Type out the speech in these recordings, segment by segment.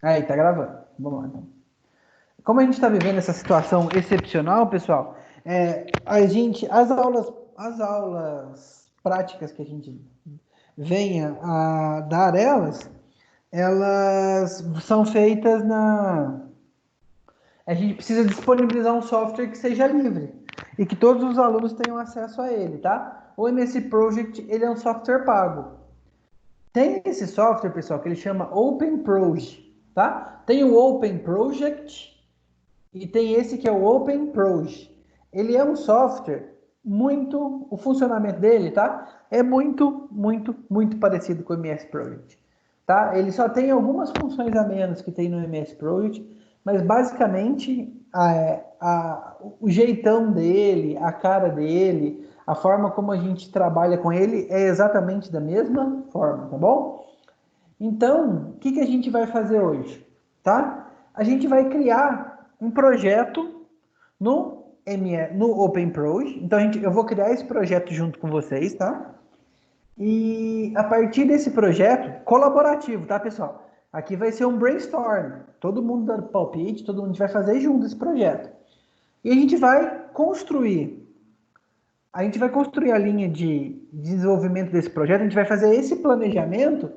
Aí, tá gravando. Vamos lá, então. Como a gente está vivendo essa situação excepcional, pessoal, as aulas práticas que a gente venha a dar elas são feitas na. A gente precisa disponibilizar um software que seja livre e que todos os alunos tenham acesso a ele, tá? O MS Project, ele é um software pago. Tem esse software, pessoal, que ele chama Open Proj, tá? Tem o Open Project e tem esse que é o Open Proj. Ele é um software o funcionamento dele, tá? É muito parecido com o MS Project, tá? Ele só tem algumas funções a menos que tem no MS Project, mas basicamente o jeitão dele, a cara dele, a forma como a gente trabalha com ele é exatamente da mesma forma, tá bom? Então, o que que a gente vai fazer hoje, tá? A gente vai criar um projeto no OpenProj. Então, eu vou criar esse projeto junto com vocês, tá? E a partir desse projeto colaborativo, tá, pessoal? Aqui vai ser um brainstorm. Todo mundo dando palpite, todo mundo vai fazer junto esse projeto. E a gente vai construir a linha de desenvolvimento desse projeto, a gente vai fazer esse planejamento,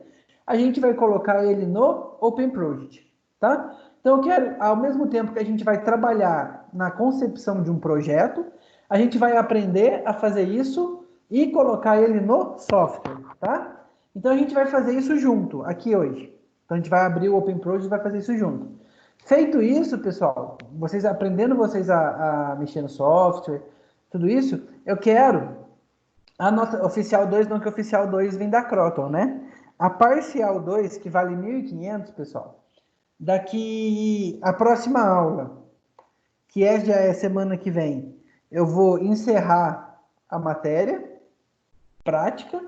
a gente vai colocar ele no Open Project, tá? Então eu quero, ao mesmo tempo que a gente vai trabalhar na concepção de um projeto, a gente vai aprender a fazer isso e colocar ele no software, tá? Então a gente vai fazer isso junto, aqui hoje. Então a gente vai abrir o Open Project e vai fazer isso junto. Feito isso, pessoal, vocês a mexer no software, tudo isso, eu quero a nota oficial 2 não que a oficial 2 vem da Croton, né? A parcial 2 que vale 1.500, pessoal, daqui a próxima aula, já é semana que vem, eu vou encerrar a matéria prática,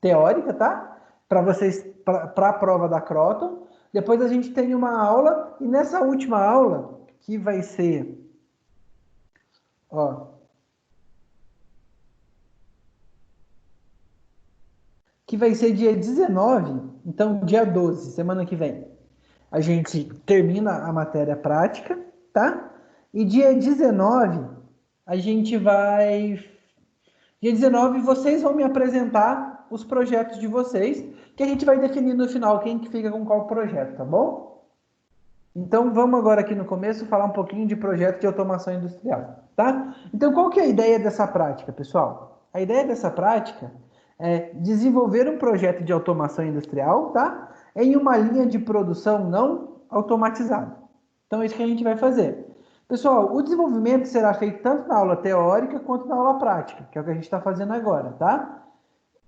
teórica, tá? Para vocês, para a prova da Croton. Depois a gente tem uma aula, e nessa última aula, que vai ser, ó, que vai ser dia 19, então dia 12, semana que vem. A gente termina a matéria prática, tá? E dia 19, a gente vai. Dia 19, vocês vão me apresentar os projetos de vocês, que a gente vai definir no final quem que fica com qual projeto, tá bom? Então vamos agora aqui no começo falar um pouquinho de projeto de automação industrial, tá? Então qual que é a ideia dessa prática, pessoal? A ideia dessa prática é desenvolver um projeto de automação industrial, tá? Em uma linha de produção não automatizada. Então é isso que a gente vai fazer. Pessoal, o desenvolvimento será feito tanto na aula teórica quanto na aula prática, que é o que a gente está fazendo agora, tá?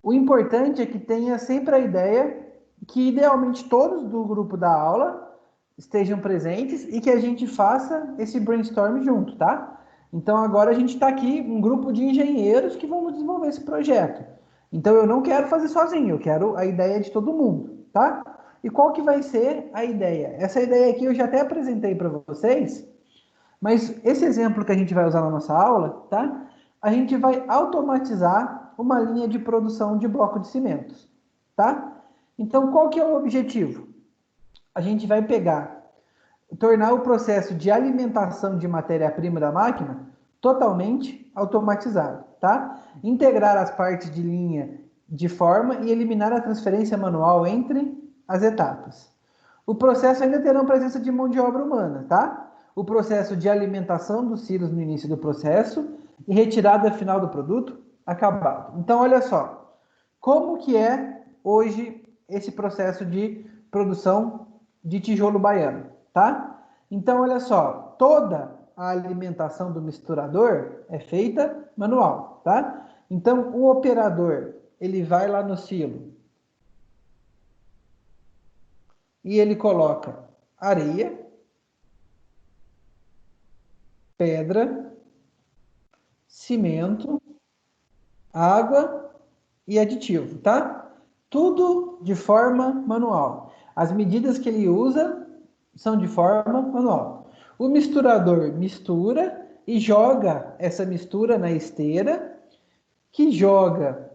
O importante é que tenha sempre a ideia que, idealmente, todos do grupo da aula estejam presentes e que a gente faça esse brainstorm junto, tá? Então, agora a gente está aqui, um grupo de engenheiros que vamos desenvolver esse projeto. Então, eu não quero fazer sozinho, eu quero a ideia de todo mundo, tá? E qual que vai ser a ideia? Essa ideia aqui eu já até apresentei para vocês, mas esse exemplo que a gente vai usar na nossa aula, tá? A gente vai automatizar uma linha de produção de bloco de cimentos, tá? Então, qual que é o objetivo? A gente vai tornar o processo de alimentação de matéria-prima da máquina totalmente automatizado, tá? Integrar as partes de linha de forma e eliminar a transferência manual entre as etapas. O processo ainda terá presença de mão de obra humana, tá? O processo de alimentação dos silos no início do processo e retirada final do produto acabado. Então, olha só, como que é hoje esse processo de produção de tijolo baiano, tá? Então, olha só, toda a alimentação do misturador é feita manual, tá? Então, o operador, ele vai lá no silo e ele coloca areia, pedra, cimento, água e aditivo, tá? Tudo de forma manual. As medidas que ele usa são de forma manual. O misturador mistura e joga essa mistura na esteira, que joga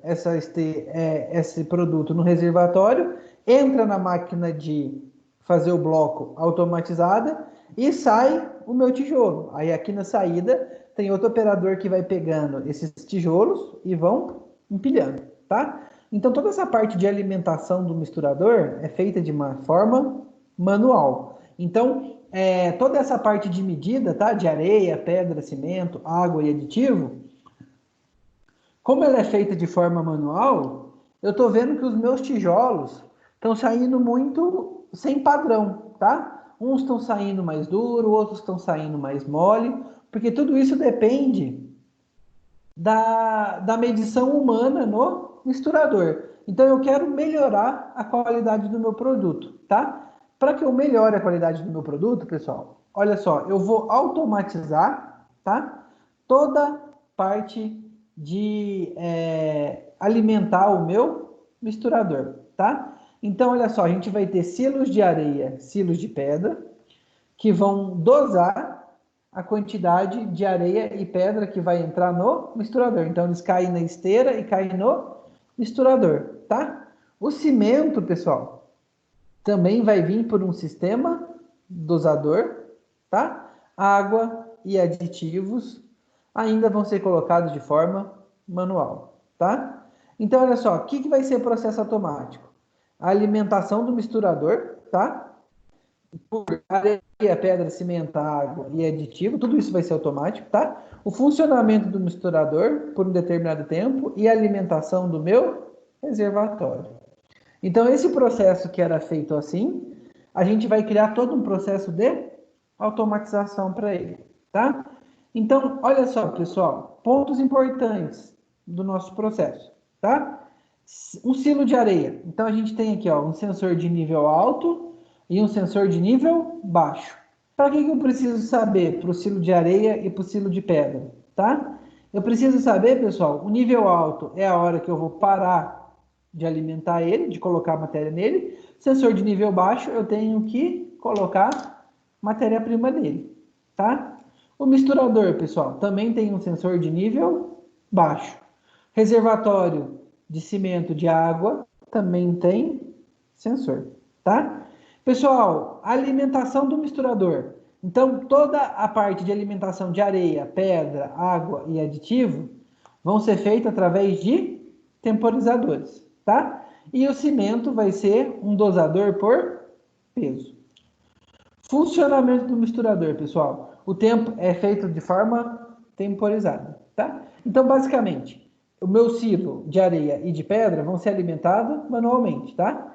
esse produto no reservatório, entra na máquina de fazer o bloco automatizada e sai o meu tijolo. Aí aqui na saída tem outro operador que vai pegando esses tijolos e vão empilhando, tá? Então toda essa parte de alimentação do misturador é feita de uma forma manual. Então toda essa parte de medida, tá? De areia, pedra, cimento, água e aditivo, como ela é feita de forma manual, eu estou vendo que os meus tijolos estão saindo muito sem padrão, tá? Uns estão saindo mais duro, outros estão saindo mais mole, porque tudo isso depende da medição humana no misturador. Então eu quero melhorar a qualidade do meu produto, tá? Para que eu melhore a qualidade do meu produto, pessoal, olha só, eu vou automatizar, tá? Toda parte de alimentar o meu misturador, tá? Então, olha só, a gente vai ter silos de areia, silos de pedra, que vão dosar a quantidade de areia e pedra que vai entrar no misturador. Então, eles caem na esteira e caem no misturador, tá? O cimento, pessoal, também vai vir por um sistema dosador, tá? Água e aditivos ainda vão ser colocados de forma manual, tá? Então, olha só, o que vai ser o processo automático? A alimentação do misturador, tá? Por areia, pedra, cimento, água e aditivo, tudo isso vai ser automático, tá? O funcionamento do misturador por um determinado tempo e a alimentação do meu reservatório. Então, esse processo que era feito assim, a gente vai criar todo um processo de automatização para ele, tá? Então, olha só, pessoal, pontos importantes do nosso processo, tá? Um silo de areia. Então, a gente tem aqui, ó, um sensor de nível alto e um sensor de nível baixo. Para que eu preciso saber para o silo de areia e para o silo de pedra, tá? Eu preciso saber, pessoal, o nível alto é a hora que eu vou parar de alimentar ele, de colocar a matéria nele. Sensor de nível baixo, eu tenho que colocar matéria-prima nele, tá? O misturador, pessoal, também tem um sensor de nível baixo. Reservatório de cimento de água também tem sensor, tá? Pessoal, alimentação do misturador. Então, toda a parte de alimentação de areia, pedra, água e aditivo vão ser feitas através de temporizadores, tá? E o cimento vai ser um dosador por peso. Funcionamento do misturador, pessoal. O tempo é feito de forma temporizada, tá? Então, basicamente, o meu silo de areia e de pedra vão ser alimentados manualmente, tá?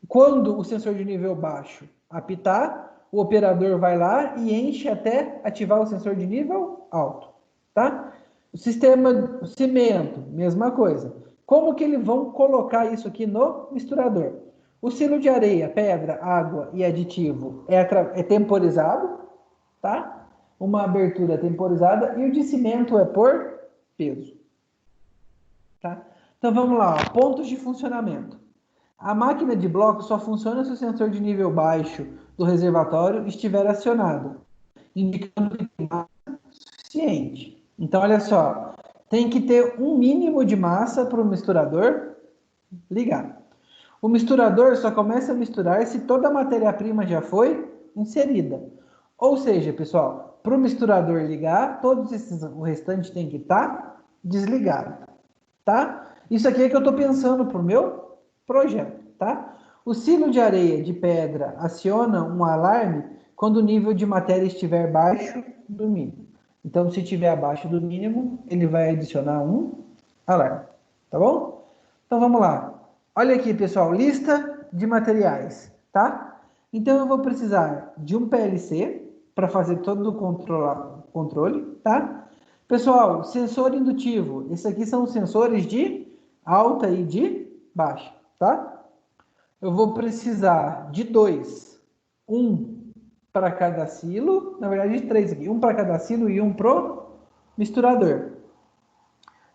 Quando o sensor de nível baixo apitar, o operador vai lá e enche até ativar o sensor de nível alto, tá? O sistema cimento, mesma coisa. Como que eles vão colocar isso aqui no misturador? O silo de areia, pedra, água e aditivo é temporizado, tá? Uma abertura temporizada e o de cimento é por peso, tá? Então vamos lá, ó, pontos de funcionamento. A máquina de bloco só funciona se o sensor de nível baixo do reservatório estiver acionado, indicando que tem massa suficiente. Então, olha só, tem que ter um mínimo de massa para o misturador ligar. O misturador só começa a misturar se toda a matéria-prima já foi inserida. Ou seja, pessoal, para o misturador ligar, o restante tem que estar desligado, tá? Isso aqui é que eu estou pensando para o meu projeto, tá? O silo de areia de pedra aciona um alarme quando o nível de matéria estiver baixo do mínimo. Então, se estiver abaixo do mínimo, ele vai adicionar um alarme, tá bom? Então, vamos lá. Olha aqui, pessoal, lista de materiais, tá? Então, eu vou precisar de um PLC para fazer todo o controle, tá? Pessoal, sensor indutivo. Esses aqui são os sensores de alta e de baixa, tá? Eu vou precisar de dois. Um para cada silo. Na verdade, de três aqui. Um para cada silo e um pro misturador.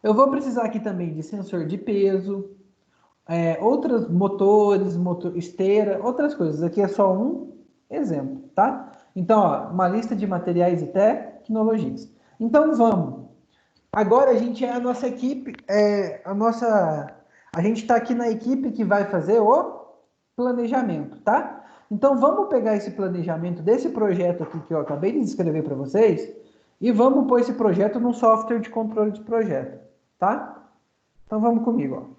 Eu vou precisar aqui também de sensor de peso, outros motores, esteira, outras coisas. Aqui é só um exemplo, tá? Então, ó, uma lista de materiais e tecnologias. Então, vamos. Agora a gente é a nossa equipe, a gente está aqui na equipe que vai fazer o planejamento, tá? Então, vamos pegar esse planejamento desse projeto aqui que eu acabei de descrever para vocês e vamos pôr esse projeto num software de controle de projeto, tá? Então, vamos comigo,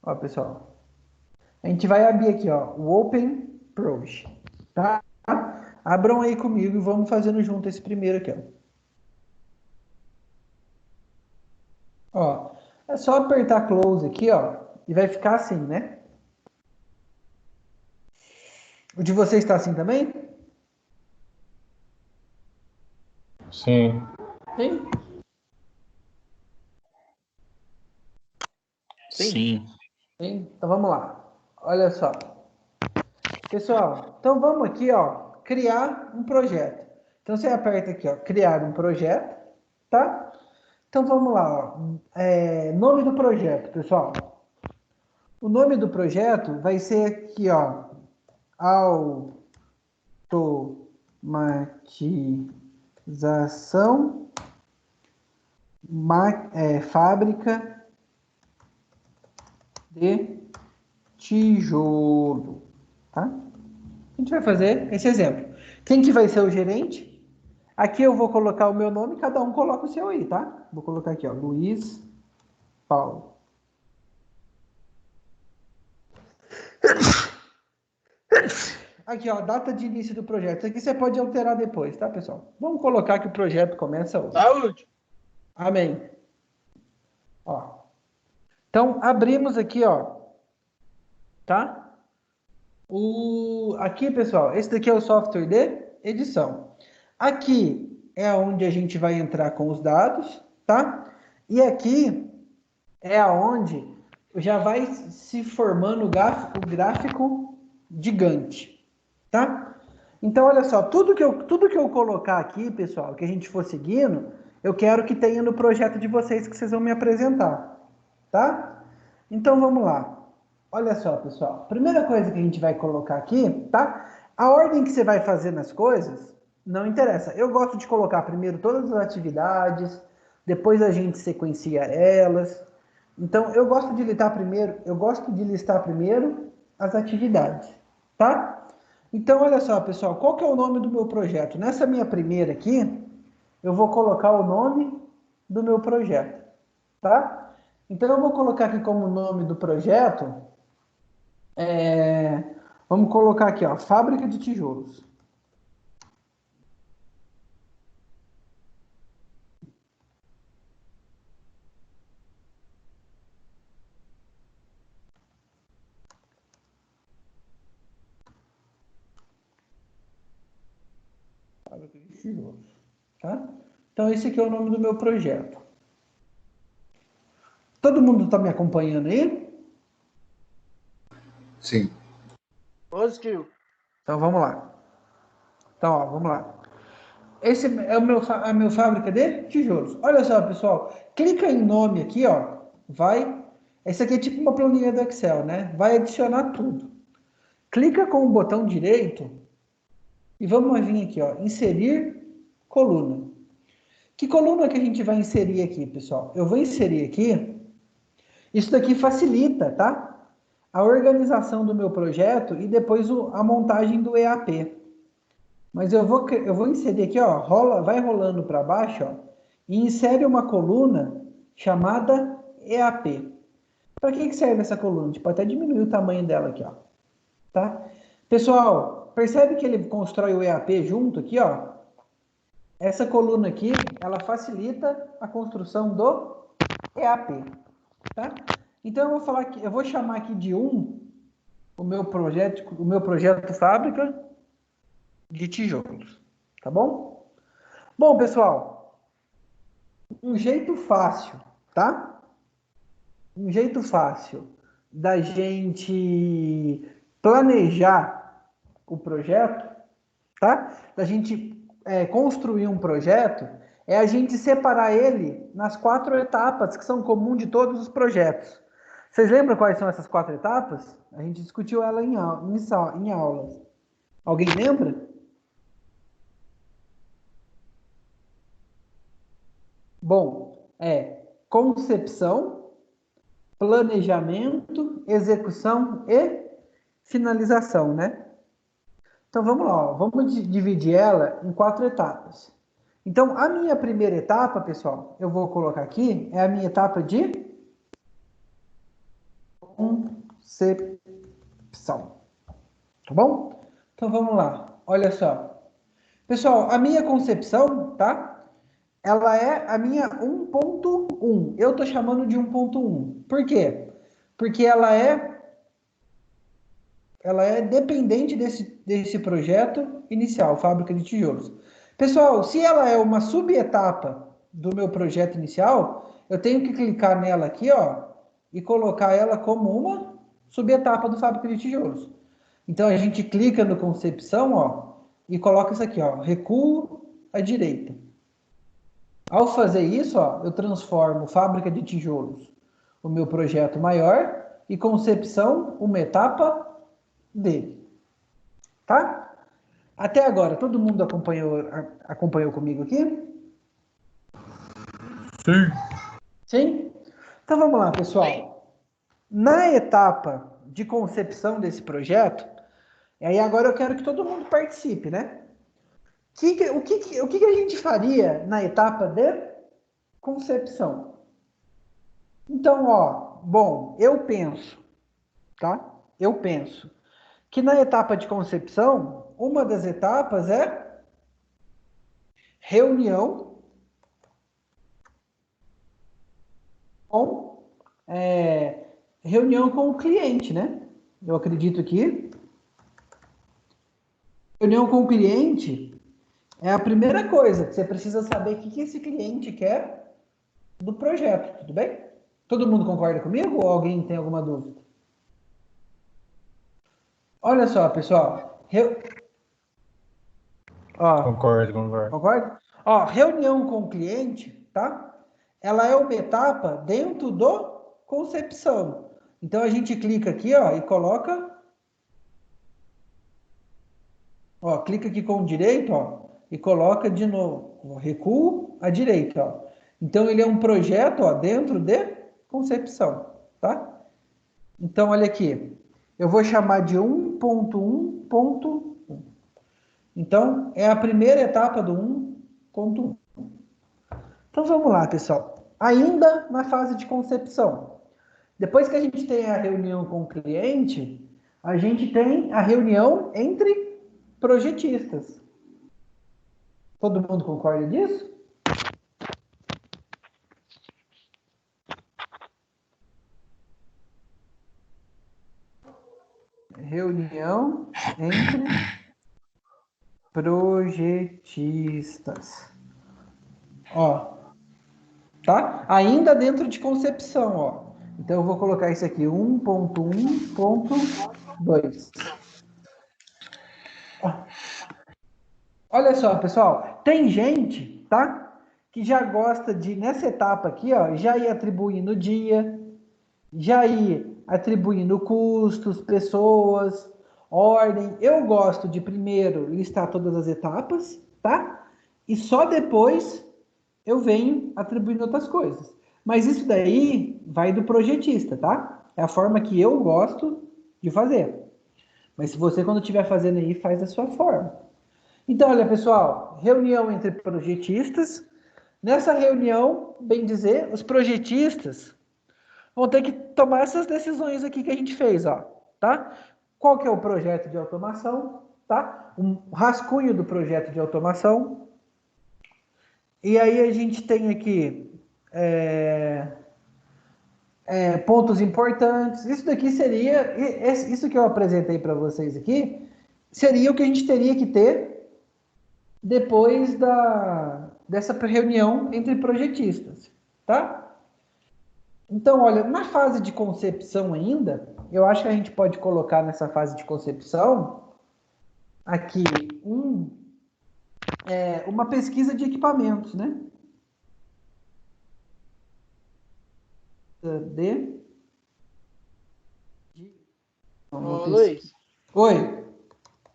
ó. Ó, pessoal. A gente vai abrir aqui, ó, o Open Project, tá? Abram aí comigo e vamos fazendo junto esse primeiro aqui, ó. Ó, é só apertar close aqui, ó, e vai ficar assim, né? O de vocês está assim também? Sim. Sim? Sim. Sim? Então vamos lá. Olha só. Pessoal, então vamos aqui, ó, criar um projeto. Então você aperta aqui, ó, criar um projeto, tá? Então vamos lá, ó. Nome do projeto, pessoal. O nome do projeto vai ser aqui, ó, automatização, fábrica de tijolo, tá? A gente vai fazer esse exemplo. Quem que vai ser o gerente? Aqui eu vou colocar o meu nome, cada um coloca o seu aí, tá? Vou colocar aqui, ó, Luiz Paulo. Aqui, ó, data de início do projeto. Isso aqui você pode alterar depois, tá, pessoal? Vamos colocar que o projeto começa hoje. Saúde. Amém. Ó. Então, abrimos aqui, ó, tá? Aqui, pessoal, esse daqui é o software de edição. Aqui é onde a gente vai entrar com os dados, tá? E aqui é aonde já vai se formando o gráfico gigante, tá? Então, olha só, tudo que eu colocar aqui, pessoal, que a gente for seguindo, eu quero que tenha no projeto de vocês que vocês vão me apresentar, tá? Então, vamos lá. Olha só, pessoal. Primeira coisa que a gente vai colocar aqui, tá? A ordem que você vai fazer nas coisas não interessa. Eu gosto de colocar primeiro todas as atividades, depois a gente sequencia elas. Então, eu gosto de listar primeiro as atividades, tá? Então, olha só, pessoal, qual que é o nome do meu projeto? Nessa minha primeira aqui, eu vou colocar o nome do meu projeto, tá? Então, eu vou colocar aqui como nome do projeto, vamos colocar aqui, ó, Fábrica de Tijolos. Fábrica de Tijolos, tá? Então, esse aqui é o nome do meu projeto. Todo mundo está me acompanhando aí? Sim. Positivo. Então, vamos lá. Então, ó, vamos lá. Esse é a minha fábrica de tijolos. Olha só, pessoal. Clica em nome aqui, ó. Vai. Esse aqui é tipo uma planilha do Excel, né? Vai adicionar tudo. Clica com o botão direito e vamos vir aqui, ó. Inserir coluna. Que coluna que a gente vai inserir aqui, pessoal? Eu vou inserir aqui. Isso daqui facilita, tá? A organização do meu projeto e depois a montagem do EAP. Mas eu vou inserir aqui, ó, vai rolando para baixo, ó, e insere uma coluna chamada EAP. Para que serve essa coluna? Tipo, até diminuir o tamanho dela aqui, ó. Tá? Pessoal, percebe que ele constrói o EAP junto aqui, ó? Essa coluna aqui, ela facilita a construção do EAP, tá? Então eu vou chamar aqui de o meu projeto fábrica de tijolos, tá bom? Bom, pessoal, um jeito fácil, tá? Um jeito fácil da gente planejar o projeto, tá? Da gente construir um projeto, é a gente separar ele nas 4 etapas que são comuns de todos os projetos. Vocês lembram quais são essas 4 etapas? A gente discutiu ela em aulas. Alguém lembra? Bom, concepção, planejamento, execução e finalização, né? Então vamos lá, ó. Vamos dividir ela em 4 etapas. Então a minha primeira etapa, pessoal, eu vou colocar aqui, é a minha etapa de concepção. Tá bom? Então vamos lá, olha só. Pessoal, a minha concepção, tá? Ela é a minha 1.1. Eu tô chamando de 1.1. Por quê? Porque ela é dependente desse projeto inicial, fábrica de tijolos. Pessoal, se ela é uma subetapa do meu projeto inicial, eu tenho que clicar nela aqui, ó, e colocar ela como uma subetapa do fábrica de tijolos. Então a gente clica no concepção, ó, e coloca isso aqui, ó, recuo à direita. Ao fazer isso, ó, eu transformo fábrica de tijolos, o meu projeto maior, e concepção, uma etapa dele. Tá? Até agora, todo mundo acompanhou comigo aqui? Sim. Sim? Então vamos lá, pessoal. Na etapa de concepção desse projeto, e aí agora eu quero que todo mundo participe, né? O que a gente faria na etapa de concepção? Então, ó, bom, eu penso, tá? Eu penso que na etapa de concepção, uma das etapas é reunião com, reunião com o cliente, né? Eu acredito que reunião com o cliente é a primeira coisa que você precisa saber o que esse cliente quer do projeto, tudo bem? Todo mundo concorda comigo ou alguém tem alguma dúvida? Olha só, pessoal. Concordo. Concorda? Ó, reunião com o cliente, tá? Ela é uma etapa dentro do concepção. Então a gente clica aqui, ó, e coloca, ó, clica aqui com o direito, ó, e coloca de novo, recuo à direita, ó. Então ele é um projeto, ó, dentro de concepção, tá? Então olha aqui, eu vou chamar de 1.1.1. Então é a primeira etapa do 1.1. Então vamos lá, pessoal. Ainda na fase de concepção. Depois que a gente tem a reunião com o cliente, a gente tem a reunião entre projetistas. Todo mundo concorda disso? Reunião entre projetistas. Ó, tá? Ainda dentro de concepção, ó. Então eu vou colocar isso aqui 1.1.2. Olha só, pessoal, tem gente, tá? Que já gosta de, nessa etapa aqui, ó, já ir atribuindo dia, já ir atribuindo custos, pessoas, ordem. Eu gosto de primeiro listar todas as etapas, tá? E só depois eu venho atribuindo outras coisas. Mas isso daí vai do projetista, tá? É a forma que eu gosto de fazer. Mas se você, quando estiver fazendo aí, faz da sua forma. Então, olha, pessoal, reunião entre projetistas. Nessa reunião, bem dizer, os projetistas vão ter que tomar essas decisões aqui que a gente fez, ó, tá? Qual que é o projeto de automação, tá? Um rascunho do projeto de automação. E aí a gente tem aqui pontos importantes. Isso daqui seria, isso que eu apresentei para vocês aqui, seria o que a gente teria que ter depois dessa reunião entre projetistas, tá? Então, olha, na fase de concepção ainda, eu acho que a gente pode colocar nessa fase de concepção aqui uma pesquisa de equipamentos, né? Ô, Luiz, Oi.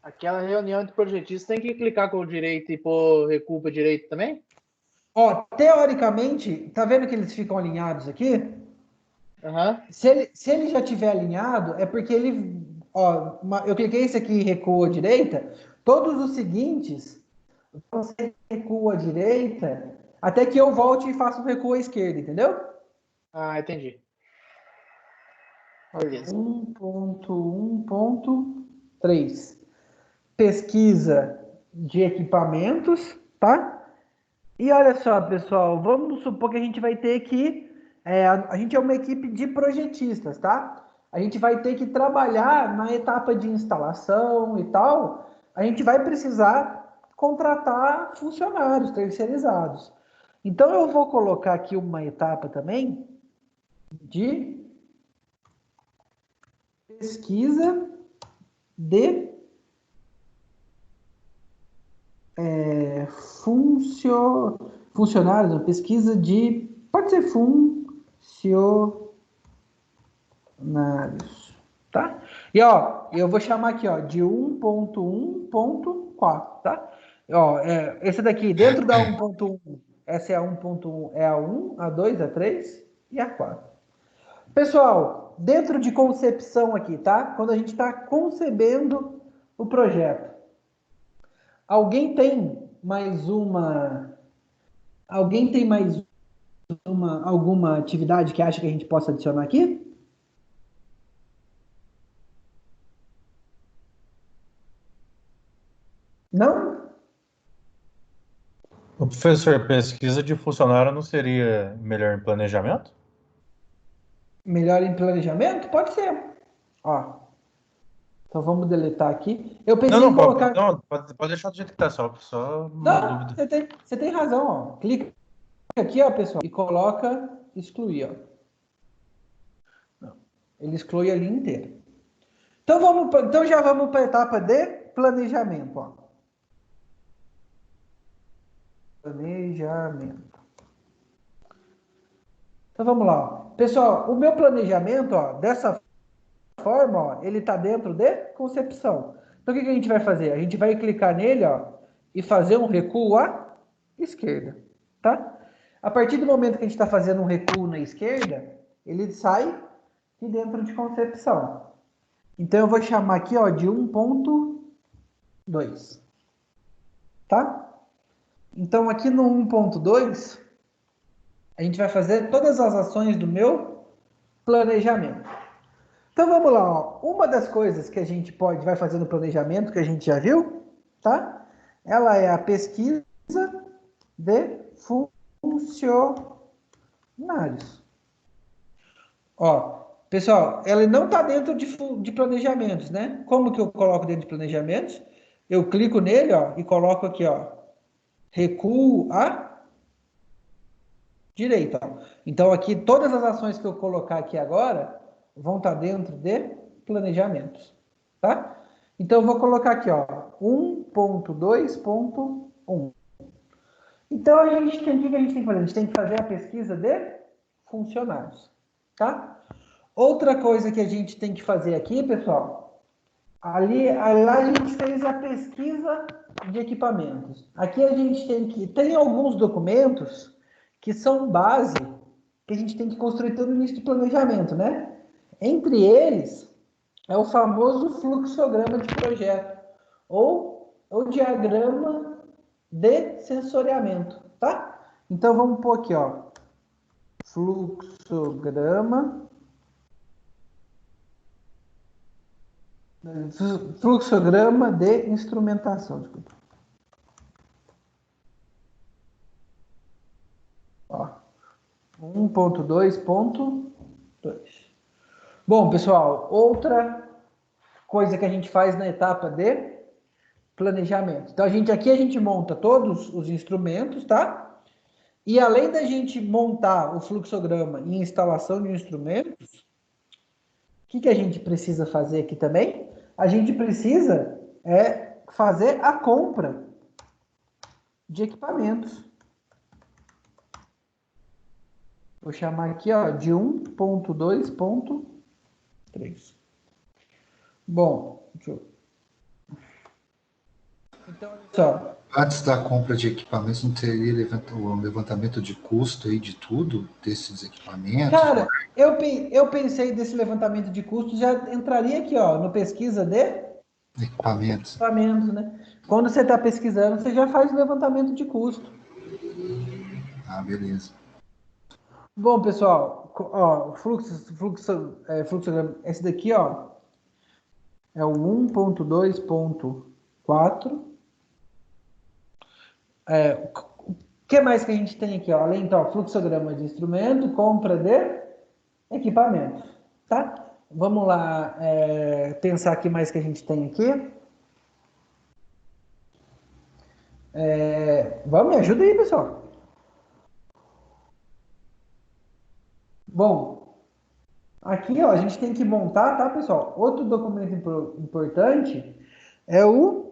aquela reunião de projetistas tem que clicar com o direito e pôr recuo para direito também? Ó, teoricamente, tá vendo que eles ficam alinhados aqui? Aham. Se ele já tiver alinhado, é porque ele. Ó, eu cliquei esse aqui e recuo à direita. Todos os seguintes, você recua à direita, até que eu volte e faça um recuo à esquerda, entendeu? Ah, entendi. Beleza. 1.1.3. Pesquisa de equipamentos, tá? E olha só, pessoal, vamos supor que a gente vai ter que. A gente é uma equipe de projetistas, tá? A gente vai ter que trabalhar na etapa de instalação e tal. A gente vai precisar contratar funcionários terceirizados. Então, eu vou colocar aqui uma etapa também de pesquisa de funcionários, não, pesquisa de. Pode ser funcionários, tá? E ó, eu vou chamar aqui, ó, de 1.1.4, tá? Ó, esse daqui, dentro da 1.1, essa é a 1.1, é a 1, a 2, a 3 e a 4. Pessoal, dentro de concepção aqui, tá? Quando a gente está concebendo o projeto, alguém tem mais uma. Alguém tem mais alguma atividade que acha que a gente possa adicionar aqui? Não? O professor, pesquisa de funcionário não seria melhor em planejamento? Melhor em planejamento? Pode ser. Ó, então vamos deletar aqui. Eu Não, pensei em não, colocar. pode deixar do jeito que tá, só uma Não, dúvida. você tem razão, ó. Clica aqui, ó, pessoal, e coloca excluir, ó. Não, ele exclui a linha inteira. Então já vamos para a etapa de planejamento, ó. Planejamento. Então vamos lá, ó. Pessoal, o meu planejamento, ó, dessa forma, ó, ele está dentro de concepção. Então, o que a gente vai fazer? A gente vai clicar nele, ó, e fazer um recuo à esquerda, tá? A partir do momento que a gente está fazendo um recuo na esquerda, ele sai de dentro de concepção. Então, eu vou chamar aqui, ó, de 1.2, tá? Então, aqui no 1.2, a gente vai fazer todas as ações do meu planejamento. Então vamos lá, ó. Uma das coisas que a gente vai fazer no planejamento, que a gente já viu, tá? Ela é a pesquisa de funcionários. Ó, pessoal, ela não está dentro de planejamentos, né? Como que eu coloco dentro de planejamentos? Eu clico nele, ó, e coloco aqui, ó, recuo à direita. Ó. Então aqui todas as ações que eu colocar aqui agora vão estar dentro de planejamentos, tá? Então eu vou colocar aqui, ó, 1.2.1. Então o que a gente tem que fazer? A gente tem que fazer a pesquisa de funcionários, tá? Outra coisa que a gente tem que fazer aqui, pessoal, lá a gente fez a pesquisa de equipamentos. Aqui a gente tem alguns documentos que são base que a gente tem que construir todo o início de planejamento, né? Entre eles é o famoso fluxograma de projeto ou o diagrama de sensoriamento, tá? Então vamos pôr aqui, ó, fluxograma de instrumentação, desculpa. Ó, 1.2.2. Bom, pessoal, outra coisa que a gente faz na etapa de planejamento. Então, aqui a gente monta todos os instrumentos, tá? E além da gente montar o fluxograma e instalação de instrumentos, o que a gente precisa fazer aqui também? A gente precisa fazer a compra de equipamentos. Vou chamar aqui, ó, de 1.2.3. Bom, deixa eu... Então, olha só. Antes da compra de equipamentos, não teria um levantamento de custo aí de tudo, desses equipamentos? Cara, eu pensei desse levantamento de custos, já entraria aqui, ó, no pesquisa de Equipamentos. equipamentos, né? Quando você está pesquisando, você já faz o levantamento de custo. Ah, beleza. Bom, pessoal, ó, fluxograma, esse daqui, ó, é o 1.2.4. O que mais que a gente tem aqui, ó? Além, então, fluxograma de instrumento, compra de equipamentos, tá? Vamos lá, pensar aqui mais que a gente tem aqui. Vamos, me ajuda aí, pessoal. Bom, aqui, ó, a gente tem que montar, tá, pessoal? Outro documento importante é o...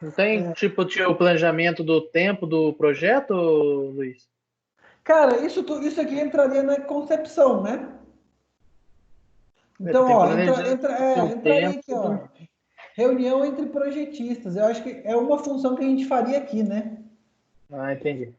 Não tem, tipo, tinha o planejamento do tempo do projeto, Luiz? Cara, isso aqui entraria na concepção, né? Então, Tem ó, planejamento do entraria tempo. aqui, ó. Reunião entre projetistas. Eu acho que é uma função que a gente faria aqui, né? Ah, entendi.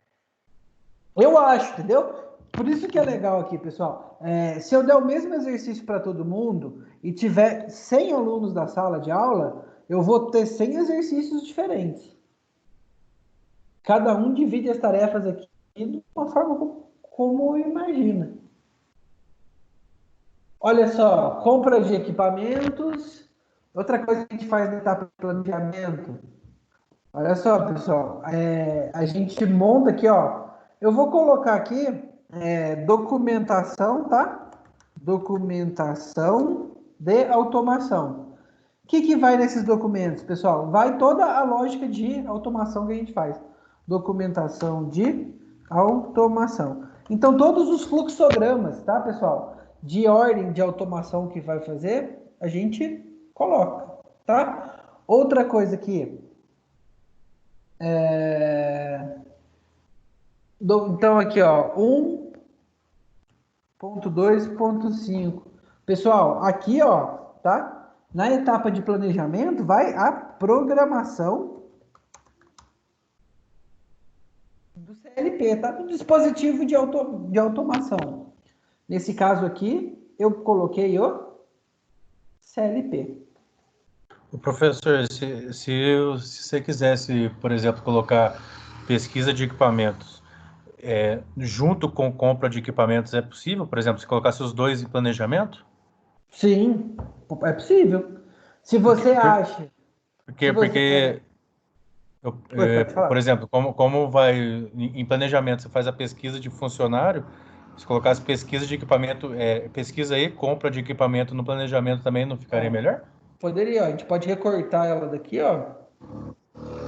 Eu acho, entendeu? Por isso que é legal aqui, pessoal. Se eu der o mesmo exercício para todo mundo e tiver 100 alunos da sala de aula, eu vou ter 100 exercícios diferentes. Cada um divide as tarefas aqui de uma forma como imagina. Olha só, compra de equipamentos. Outra coisa que a gente faz na etapa de planejamento. Olha só, pessoal, a gente monta aqui, ó. Eu vou colocar aqui documentação, tá? Documentação de automação. O que vai nesses documentos, pessoal? Vai toda a lógica de automação que a gente faz. Documentação de automação. Então, todos os fluxogramas, tá, pessoal? De ordem de automação que vai fazer, a gente coloca, tá? Outra coisa aqui. Então, aqui, ó, 1.2.5. Pessoal, aqui, ó, tá? Na etapa de planejamento, vai a programação do CLP, tá? Do dispositivo de automação. Nesse caso aqui, eu coloquei o CLP. O professor, se você quisesse, por exemplo, colocar pesquisa de equipamentos junto com compra de equipamentos, é possível? Por exemplo, se colocasse os dois em planejamento? Sim, é possível. Se você acha, se você... Porque Oi, pode por falar. exemplo, como vai em planejamento, você faz a pesquisa de funcionário, se colocasse pesquisa de equipamento, pesquisa e compra de equipamento no planejamento também não ficaria Ó, melhor? poderia, ó, a gente pode recortar ela daqui, ó.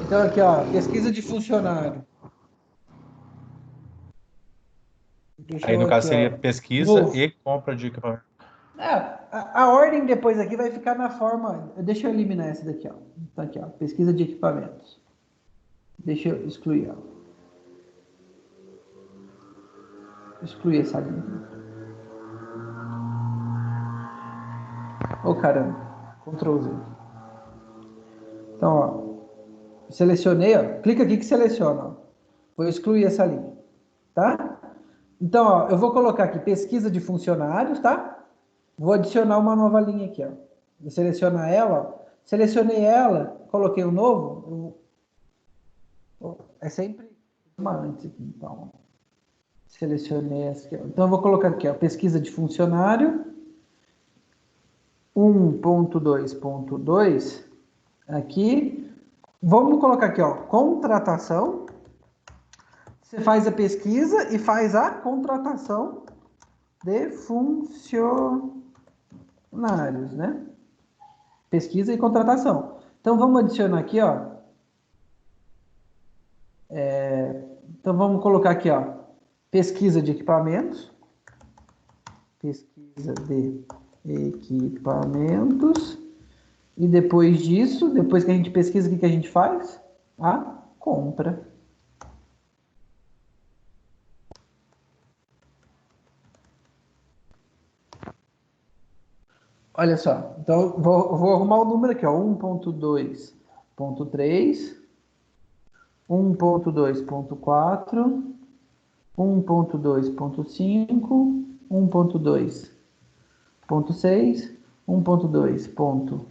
Então, aqui, ó, pesquisa de funcionário. Deixa Aí eu no caso aqui, seria ó. pesquisa Novo. e compra de equipamento. A ordem depois aqui vai ficar na forma. Deixa eu eliminar essa daqui, ó. Então, aqui, ó. Pesquisa de equipamentos. Deixa eu excluir ela. Excluir essa linha. Ô, caramba. Ctrl Z. Então, ó. Selecionei, ó. Clica aqui que seleciona, ó. Vou excluir essa linha. Tá? Então, ó, eu vou colocar aqui pesquisa de funcionários, tá? Vou adicionar uma nova linha aqui, ó. Vou selecionar ela, ó. Selecionei ela, coloquei um novo. É sempre uma antes aqui, então. Selecionei essa aqui, ó. Então, eu vou colocar aqui, ó, pesquisa de funcionário. 1.2.2 aqui. Vamos colocar aqui, ó, contratação. Você faz a pesquisa e faz a contratação de funcionários, né? Pesquisa e contratação. Então, vamos adicionar aqui, ó. Então, vamos colocar aqui, ó. Pesquisa de equipamentos. Pesquisa de equipamentos. E depois disso, depois que a gente pesquisa, o que a gente faz? A compra. Olha só. Então, vou arrumar o número aqui, ó. 1.2.3. 1.2.4, 1.2.5, 1.2.6, 1.2.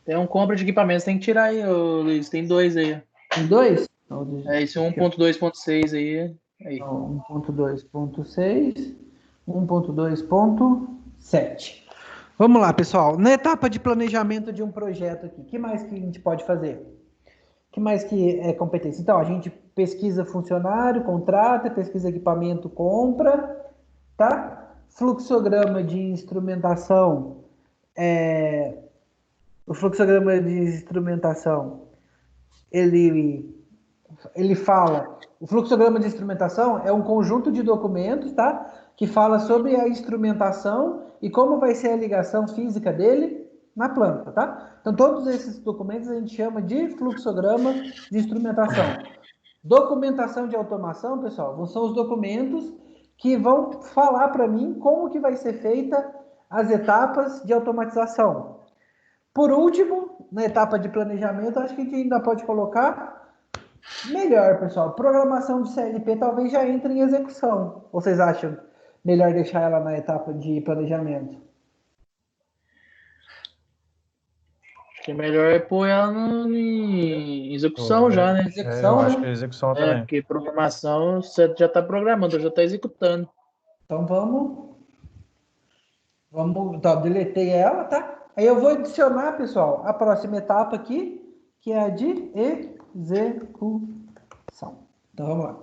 Tem um compra de equipamentos, tem que tirar aí, ô, Luiz. Tem dois aí. Tem dois? É esse 1.2.6 aí. Aí. 1.2.6, 1.2.7. Vamos lá, pessoal. Na etapa de planejamento de um projeto aqui, o que mais que a gente pode fazer? O que mais que é competência? Então, a gente pesquisa funcionário, contrata, pesquisa equipamento, compra, tá? Fluxograma de instrumentação. O fluxograma de instrumentação, ele fala... O fluxograma de instrumentação é um conjunto de documentos, tá? Que fala sobre a instrumentação e como vai ser a ligação física dele na planta, tá? Então, todos esses documentos a gente chama de fluxograma de instrumentação. Documentação de automação, pessoal, são os documentos que vão falar para mim como que vai ser feita as etapas de automatização. Por último, na etapa de planejamento, acho que a gente ainda pode colocar melhor, pessoal. Programação de CLP talvez já entre em execução. Ou vocês acham melhor deixar ela na etapa de planejamento? Acho que é melhor pôr ela em execução já, né? Execução, eu né? acho que é execução também. Porque programação você já está programando, já está executando. Então então, deletei ela, tá? Aí eu vou adicionar, pessoal, a próxima etapa aqui, que é a de execução. Então vamos lá.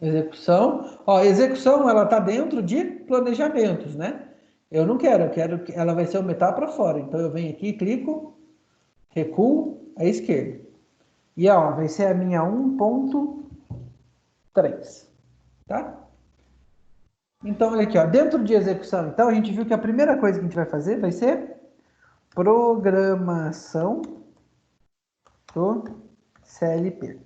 Execução. Ó, execução, ela tá dentro de planejamentos, né? Eu não quero, eu quero que ela vai ser uma etapa para fora. Então eu venho aqui, clico, recuo à esquerda. E ó, vai ser a minha 1.3, tá? Então, olha aqui, ó, dentro de execução, então a gente viu que a primeira coisa que a gente vai fazer vai ser programação do CLP.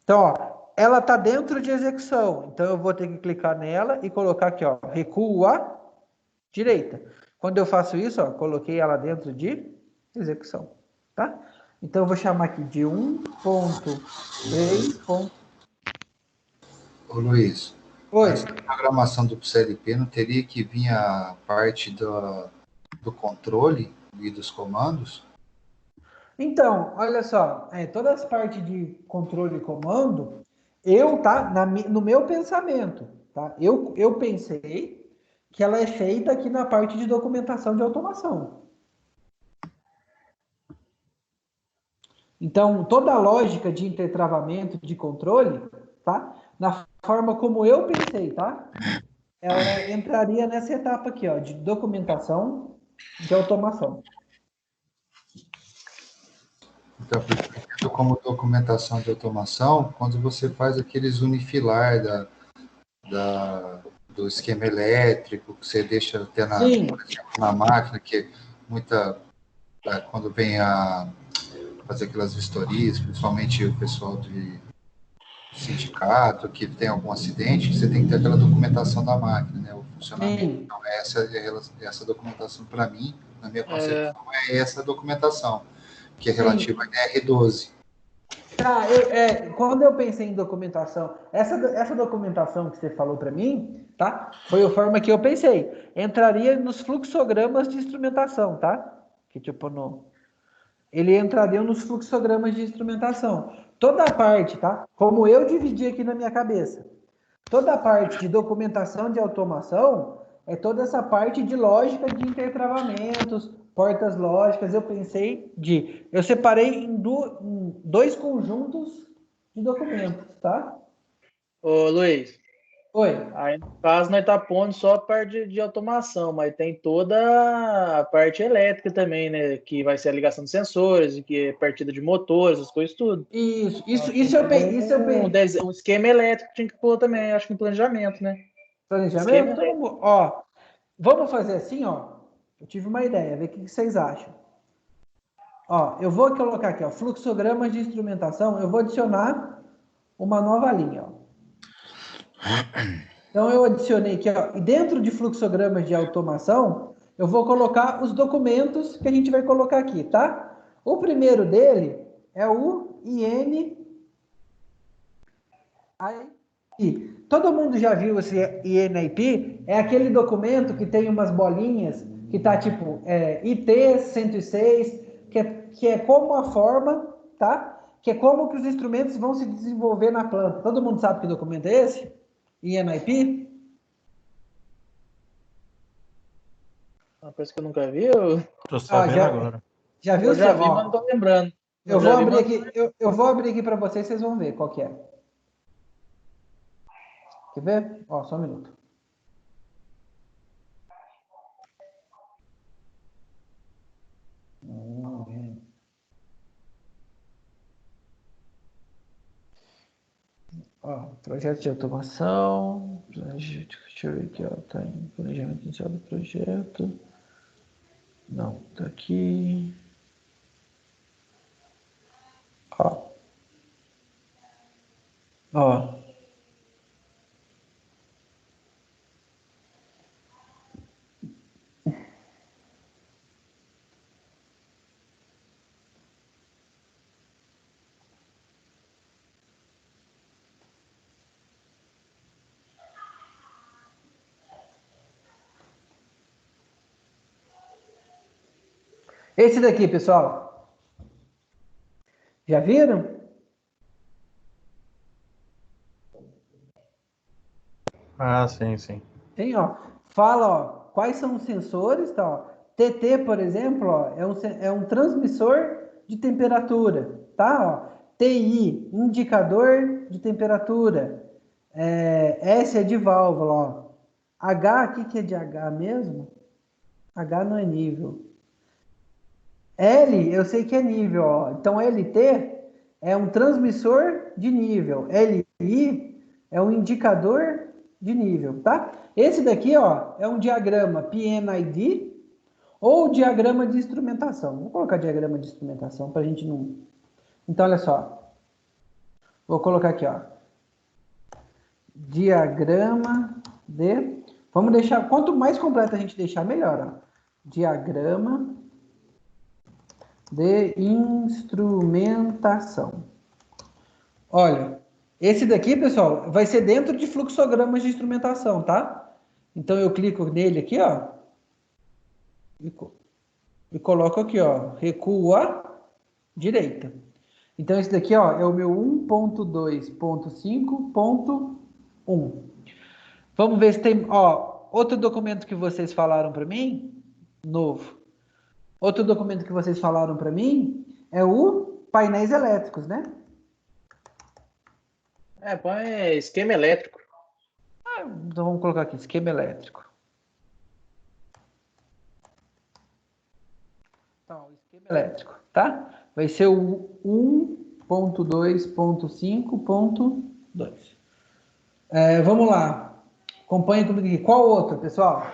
Então, ó, ela está dentro de execução, então eu vou ter que clicar nela e colocar aqui, ó, recuo à direita. Quando eu faço isso, ó, coloquei ela dentro de execução, tá? Então eu vou chamar aqui de 1.3. Ô Luiz, Oi. essa programação do CLP não teria que vir a parte do controle e dos comandos? Então, olha só, todas as partes de controle e comando, tá, no meu pensamento, tá? Eu pensei que ela é feita aqui na parte de documentação de automação. Então, toda a lógica de intertravamento, de controle, tá? Na forma como eu pensei, tá? Ela entraria nessa etapa aqui, ó, de documentação de automação. Então, entendo como documentação de automação, quando você faz aqueles unifilar do esquema elétrico, que você deixa até por exemplo, na máquina, que quando vem a fazer aquelas vistorias, principalmente o pessoal de sindicato, que tem algum acidente, você tem que ter aquela documentação da máquina, né, o funcionamento. Sim. Então, essa documentação, para mim, na minha concepção, é essa documentação, que é relativa à NR12. Tá, quando eu pensei em documentação, essa documentação que você falou para mim, tá? Foi a forma que eu pensei. Entraria nos fluxogramas de instrumentação, tá? Que tipo ele entraria nos fluxogramas de instrumentação. Toda a parte, tá? Como eu dividi aqui na minha cabeça. Toda a parte de documentação de automação é toda essa parte de lógica de intertravamentos, portas lógicas. Eu separei em dois conjuntos de documentos, tá? Ô, Luiz. Oi. Aí, no caso, nós tá pondo só a parte de automação, mas tem toda a parte elétrica também, né? Que vai ser a ligação de sensores, que é partida de motores, as coisas tudo. Isso eu pensei. Um esquema elétrico tinha que pôr também, acho que em planejamento, né? Planejamento? Ó, vamos fazer assim, ó. Eu tive uma ideia, ver o que vocês acham. Ó, eu vou colocar aqui, ó, fluxogramas de instrumentação, eu vou adicionar uma nova linha, ó. Então eu adicionei aqui, ó, e dentro de fluxogramas de automação, eu vou colocar os documentos que a gente vai colocar aqui, tá? O primeiro dele é o INIP. Todo mundo já viu esse INIP? É aquele documento que tem umas bolinhas, que tá tipo IT 106, que é como a forma, tá? Que é como que os instrumentos vão se desenvolver na planta. Todo mundo sabe que documento é esse? INIP? Parece que eu nunca vi. Eu Tô sabendo agora. Já viu? já vi, mas não tô lembrando. Eu vou abrir aqui, eu vou abrir aqui para vocês, vocês vão ver qual que é. Quer ver? Ó, só um minuto. Ó, projeto de automação. Deixa eu ver aqui, ó. Tá em planejamento inicial do projeto. Não, tá aqui. Ó. Ó. Esse daqui, pessoal. Já viram? Ah, sim, sim. Tem, ó. Fala, ó, quais são os sensores, tá? Ó. TT, por exemplo, ó, é um transmissor de temperatura, tá? Ó. TI, indicador de temperatura. S é de válvula, ó. H, aqui que é de H mesmo? H não é nível. L, eu sei que é nível, ó. Então, LT é um transmissor de nível. LI é um indicador de nível, tá? Esse daqui, ó, é um diagrama PNID ou diagrama de instrumentação. Vou colocar diagrama de instrumentação para a gente não... Então, olha só. Vou colocar aqui, ó. Diagrama de... Vamos deixar... Quanto mais completo a gente deixar, melhor, ó. Diagrama de instrumentação. Olha, esse daqui, pessoal, vai ser dentro de fluxogramas de instrumentação, tá? Então, eu clico nele aqui, ó. E coloco aqui, ó. Recuo à direita. Então, esse daqui, ó, é o meu 1.2.5.1. Vamos ver se tem, ó, outro documento que vocês falaram para mim, novo. Outro documento que vocês falaram para mim é o painéis elétricos, né? Põe esquema elétrico. Então vamos colocar aqui, esquema elétrico. Então, esquema elétrico, tá? Vai ser o 1.2.5.2. Vamos lá. Acompanhe comigo aqui. Qual outro, pessoal?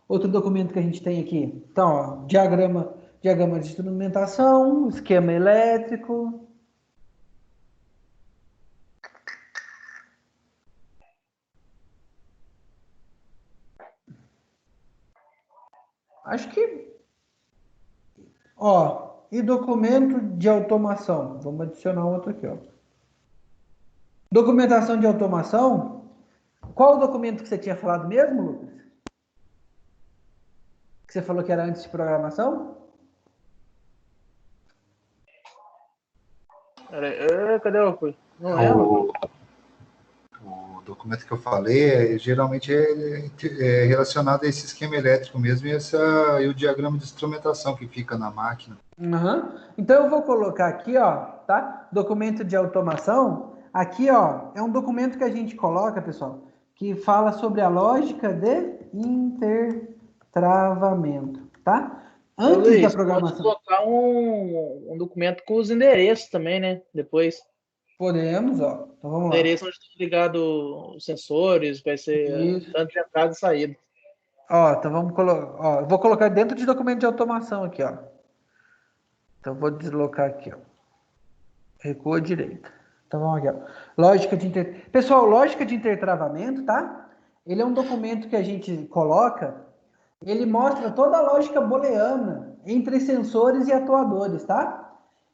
Outro documento que a gente tem aqui. Então, ó, diagrama de instrumentação, esquema elétrico. Acho que... Ó, e documento de automação. Vamos adicionar outro aqui, ó. Documentação de automação. Qual o documento que você tinha falado mesmo, Lucas? Que você falou que era antes de programação? Cadê o... Não lembro. O documento que eu falei, geralmente é relacionado a esse esquema elétrico mesmo e o diagrama de instrumentação que fica na máquina. Uhum. Então, eu vou colocar aqui, ó, tá? Documento de automação. Aqui, ó, é um documento que a gente coloca, pessoal, que fala sobre a lógica de intertravamento, tá? Antes Luiz, da programação. pode colocar um documento com os endereços também, né? Depois. Podemos, ó. Então, vamos lá. Endereço onde estão ligados os sensores, vai ser Isso. tanto de entrada e saída. Ó, então vamos colocar. Ó, eu vou colocar dentro de documento de automação aqui, ó. Então, vou deslocar aqui, ó. Recua à direita. Então, vamos aqui, ó. Pessoal, lógica de intertravamento, tá? Ele é um documento que a gente coloca ele mostra toda a lógica booleana entre sensores e atuadores, tá?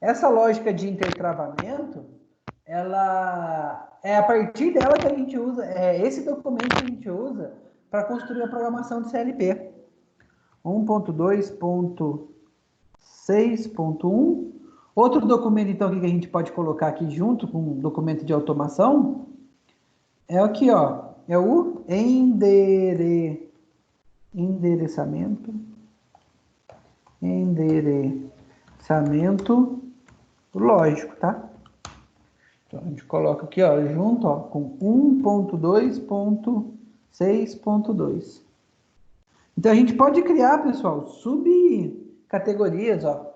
Essa lógica de intertravamento, ela é a partir dela que a gente usa, é esse documento que a gente usa para construir a programação de CLP. 1.2.6.1. Outro documento, então, que a gente pode colocar aqui junto com o documento de automação é aqui, ó. É o endereçamento lógico, tá? Então, a gente coloca aqui, ó, junto, ó, com 1.2.6.2. Então, a gente pode criar, pessoal, subcategorias, ó.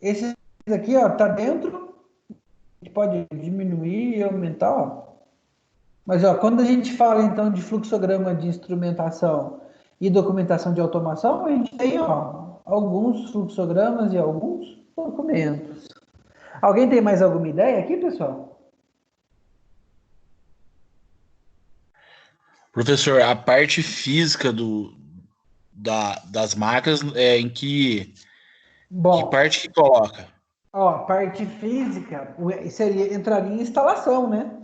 Esse aqui, ó, tá dentro, a gente pode diminuir e aumentar, ó. Mas, ó, quando a gente fala, então, de fluxograma de instrumentação e documentação de automação, a gente tem, ó, alguns fluxogramas e alguns documentos. Alguém tem mais alguma ideia aqui, pessoal? Professor, a parte física das máquinas é em que parte que coloca? Ó, a parte física entraria em instalação, né?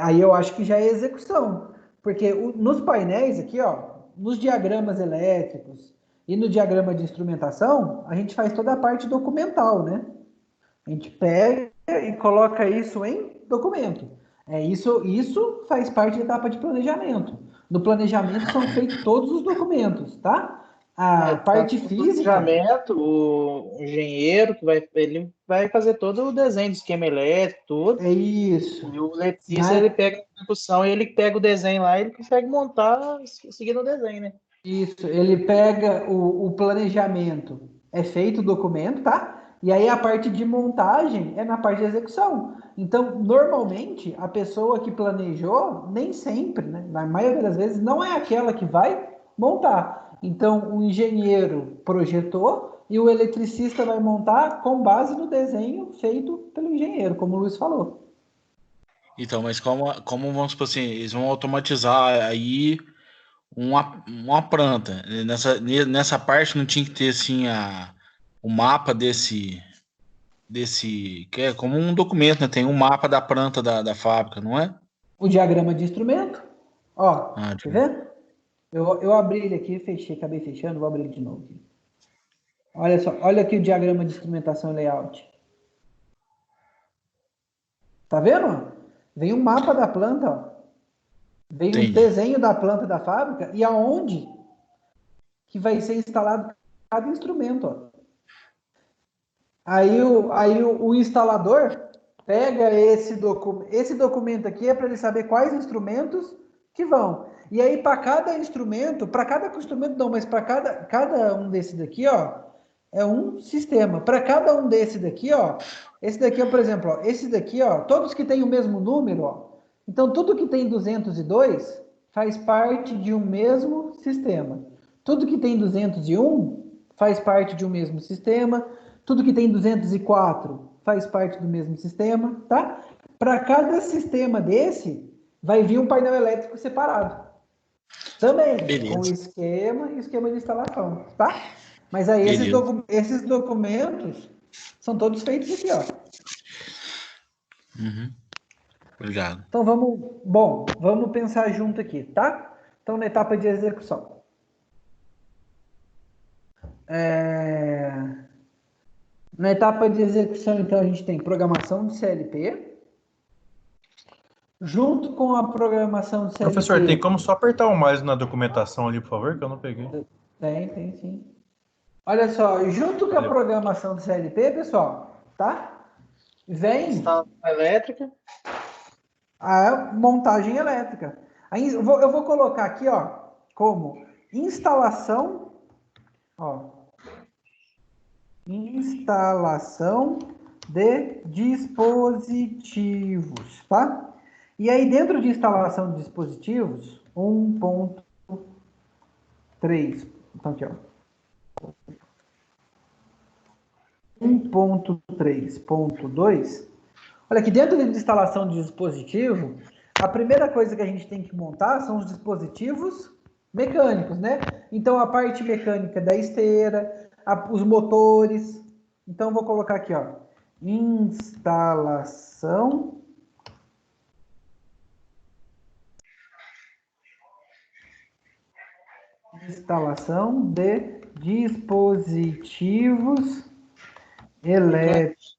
Aí eu acho que já é execução. Porque nos painéis aqui, ó, nos diagramas elétricos e no diagrama de instrumentação, a gente faz toda a parte documental, né? A gente pega e coloca isso em documento. Isso faz parte da etapa de planejamento. No planejamento são feitos todos os documentos, tá? A parte física... planejamento, o engenheiro ele vai fazer todo o desenho do esquema elétrico, tudo. É isso. E o eletricista, ele pega a execução, ele pega o desenho lá, ele consegue montar seguindo o desenho, né? Isso, ele pega o planejamento, é feito o documento, tá? E aí a parte de montagem é na parte de execução. Então, normalmente, a pessoa que planejou, nem sempre, né? Na maioria das vezes, não é aquela que vai montar. Então, o engenheiro projetou e o eletricista vai montar com base no desenho feito pelo engenheiro, como o Luiz falou. Então, mas como vamos supor assim, eles vão automatizar aí uma planta. Nessa parte não tinha que ter assim o mapa desse que é como um documento, né? Tem um mapa da planta da fábrica, não é? O diagrama de instrumento, ó, quer ver? Eu abri ele aqui, acabei fechando, vou abrir ele de novo aqui. Olha só, olha aqui o diagrama de instrumentação e layout. Tá vendo? Vem um mapa da planta, ó. Vem um desenho da planta da fábrica e aonde que vai ser instalado cada instrumento, ó. Aí o instalador pega esse documento aqui é para ele saber quais instrumentos que vão. E aí para cada instrumento não, mas para cada um desses daqui, ó, é um sistema. Para cada um desse daqui, ó, esse daqui, ó, por exemplo, ó, esse daqui, ó, todos que têm o mesmo número, ó. Então tudo que tem 202 faz parte de um mesmo sistema. Tudo que tem 201 faz parte de um mesmo sistema. Tudo que tem 204 faz parte do mesmo sistema, tá? Para cada sistema desse, vai vir um painel elétrico separado. Também, com esquema e esquema de instalação, tá? Mas aí esses documentos são todos feitos aqui, ó. Uhum. Obrigado. Então vamos pensar junto aqui, tá? Então na etapa de execução. Na etapa de execução, então, a gente tem programação de CLP. Junto com a programação de CLP... Professor, tem como só apertar o mais na documentação ali, por favor, que eu não peguei. Tem sim. Olha só, junto com a programação de CLP, pessoal, tá? Vem... Instalação elétrica. A montagem elétrica. Eu vou colocar aqui, ó, como instalação... Ó, instalação de dispositivos, tá? E aí, dentro de instalação de dispositivos, 1.3. Então, aqui, ó. 1.3.2. Olha aqui, dentro de instalação de dispositivo, a primeira coisa que a gente tem que montar são os dispositivos mecânicos, né? Então, a parte mecânica da esteira, os motores. Então, vou colocar aqui, ó, instalação de dispositivos elétricos.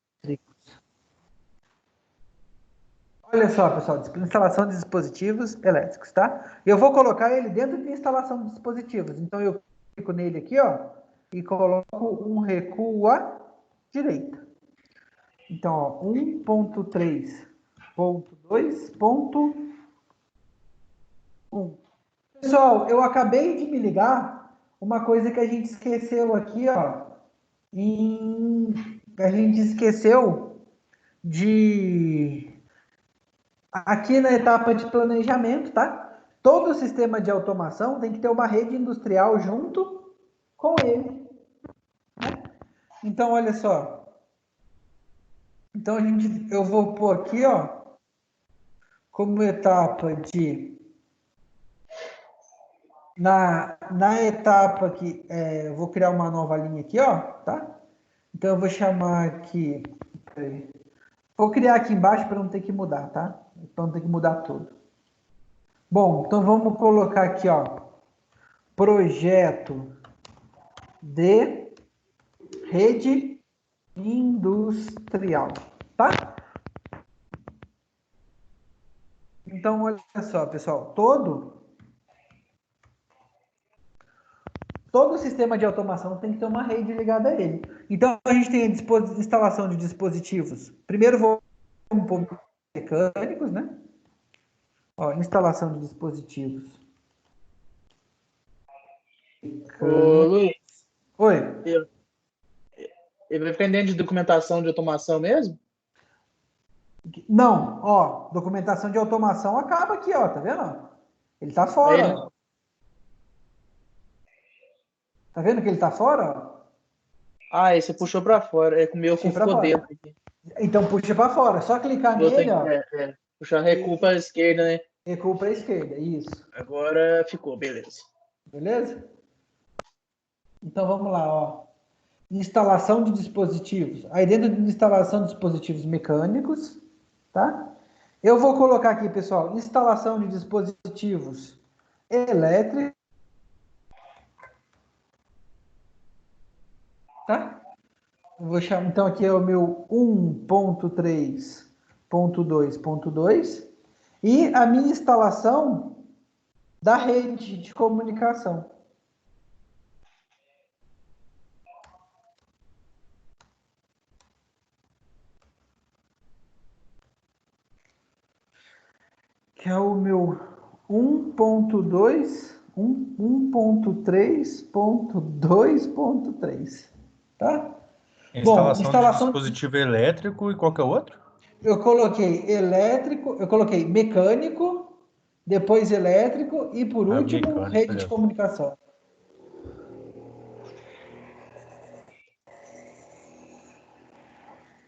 Olha só, pessoal, instalação de dispositivos elétricos, tá? Eu vou colocar ele dentro de instalação de dispositivos. Então, eu clico nele aqui, ó, e coloco um recuo à direita. Então, ó, 1.3.2.1. Pessoal, eu acabei de me ligar uma coisa que a gente esqueceu aqui, ó. A gente esqueceu de... Aqui na etapa de planejamento, tá? Todo sistema de automação tem que ter uma rede industrial junto com ele. Né? Então, olha só. Então, eu vou pôr aqui, ó, como etapa de... Na etapa que eu vou criar uma nova linha aqui, ó, tá? Então, eu vou chamar aqui... Vou criar aqui embaixo para não ter que mudar, tá? Para não ter que mudar tudo. Bom, então vamos colocar aqui, ó, projeto de rede industrial, tá? Então, olha só, pessoal, todo sistema de automação tem que ter uma rede ligada a ele. Então, a gente tem a instalação de dispositivos. Primeiro, vamos pôr mecânicos, né? Ó, instalação de dispositivos. Ô, Luiz. Oi. Ele vai ficar dentro de documentação de automação mesmo? Não, ó, documentação de automação acaba aqui, ó, tá vendo? Ele tá fora, ó. Tá vendo que ele tá fora, ó? Ah, esse puxou para fora. É com o meu que ficou dentro aqui. Então puxa para fora, só clicar nele, ó. Puxar recuo para a esquerda, né? Recuo para a esquerda, isso. Agora ficou, beleza. Beleza? Então vamos lá, ó. Instalação de dispositivos. Aí dentro de instalação de dispositivos mecânicos, tá? Eu vou colocar aqui, pessoal, instalação de dispositivos elétricos, tá? Eu vou chamar, então aqui é o meu 1.3.2.2 e a minha instalação da rede de comunicação. Que é o meu 1.3.2.3, tá? Instalação de dispositivo elétrico e qualquer outro? Eu coloquei elétrico, eu coloquei mecânico, depois elétrico e por último mecânico, rede beleza. de comunicação.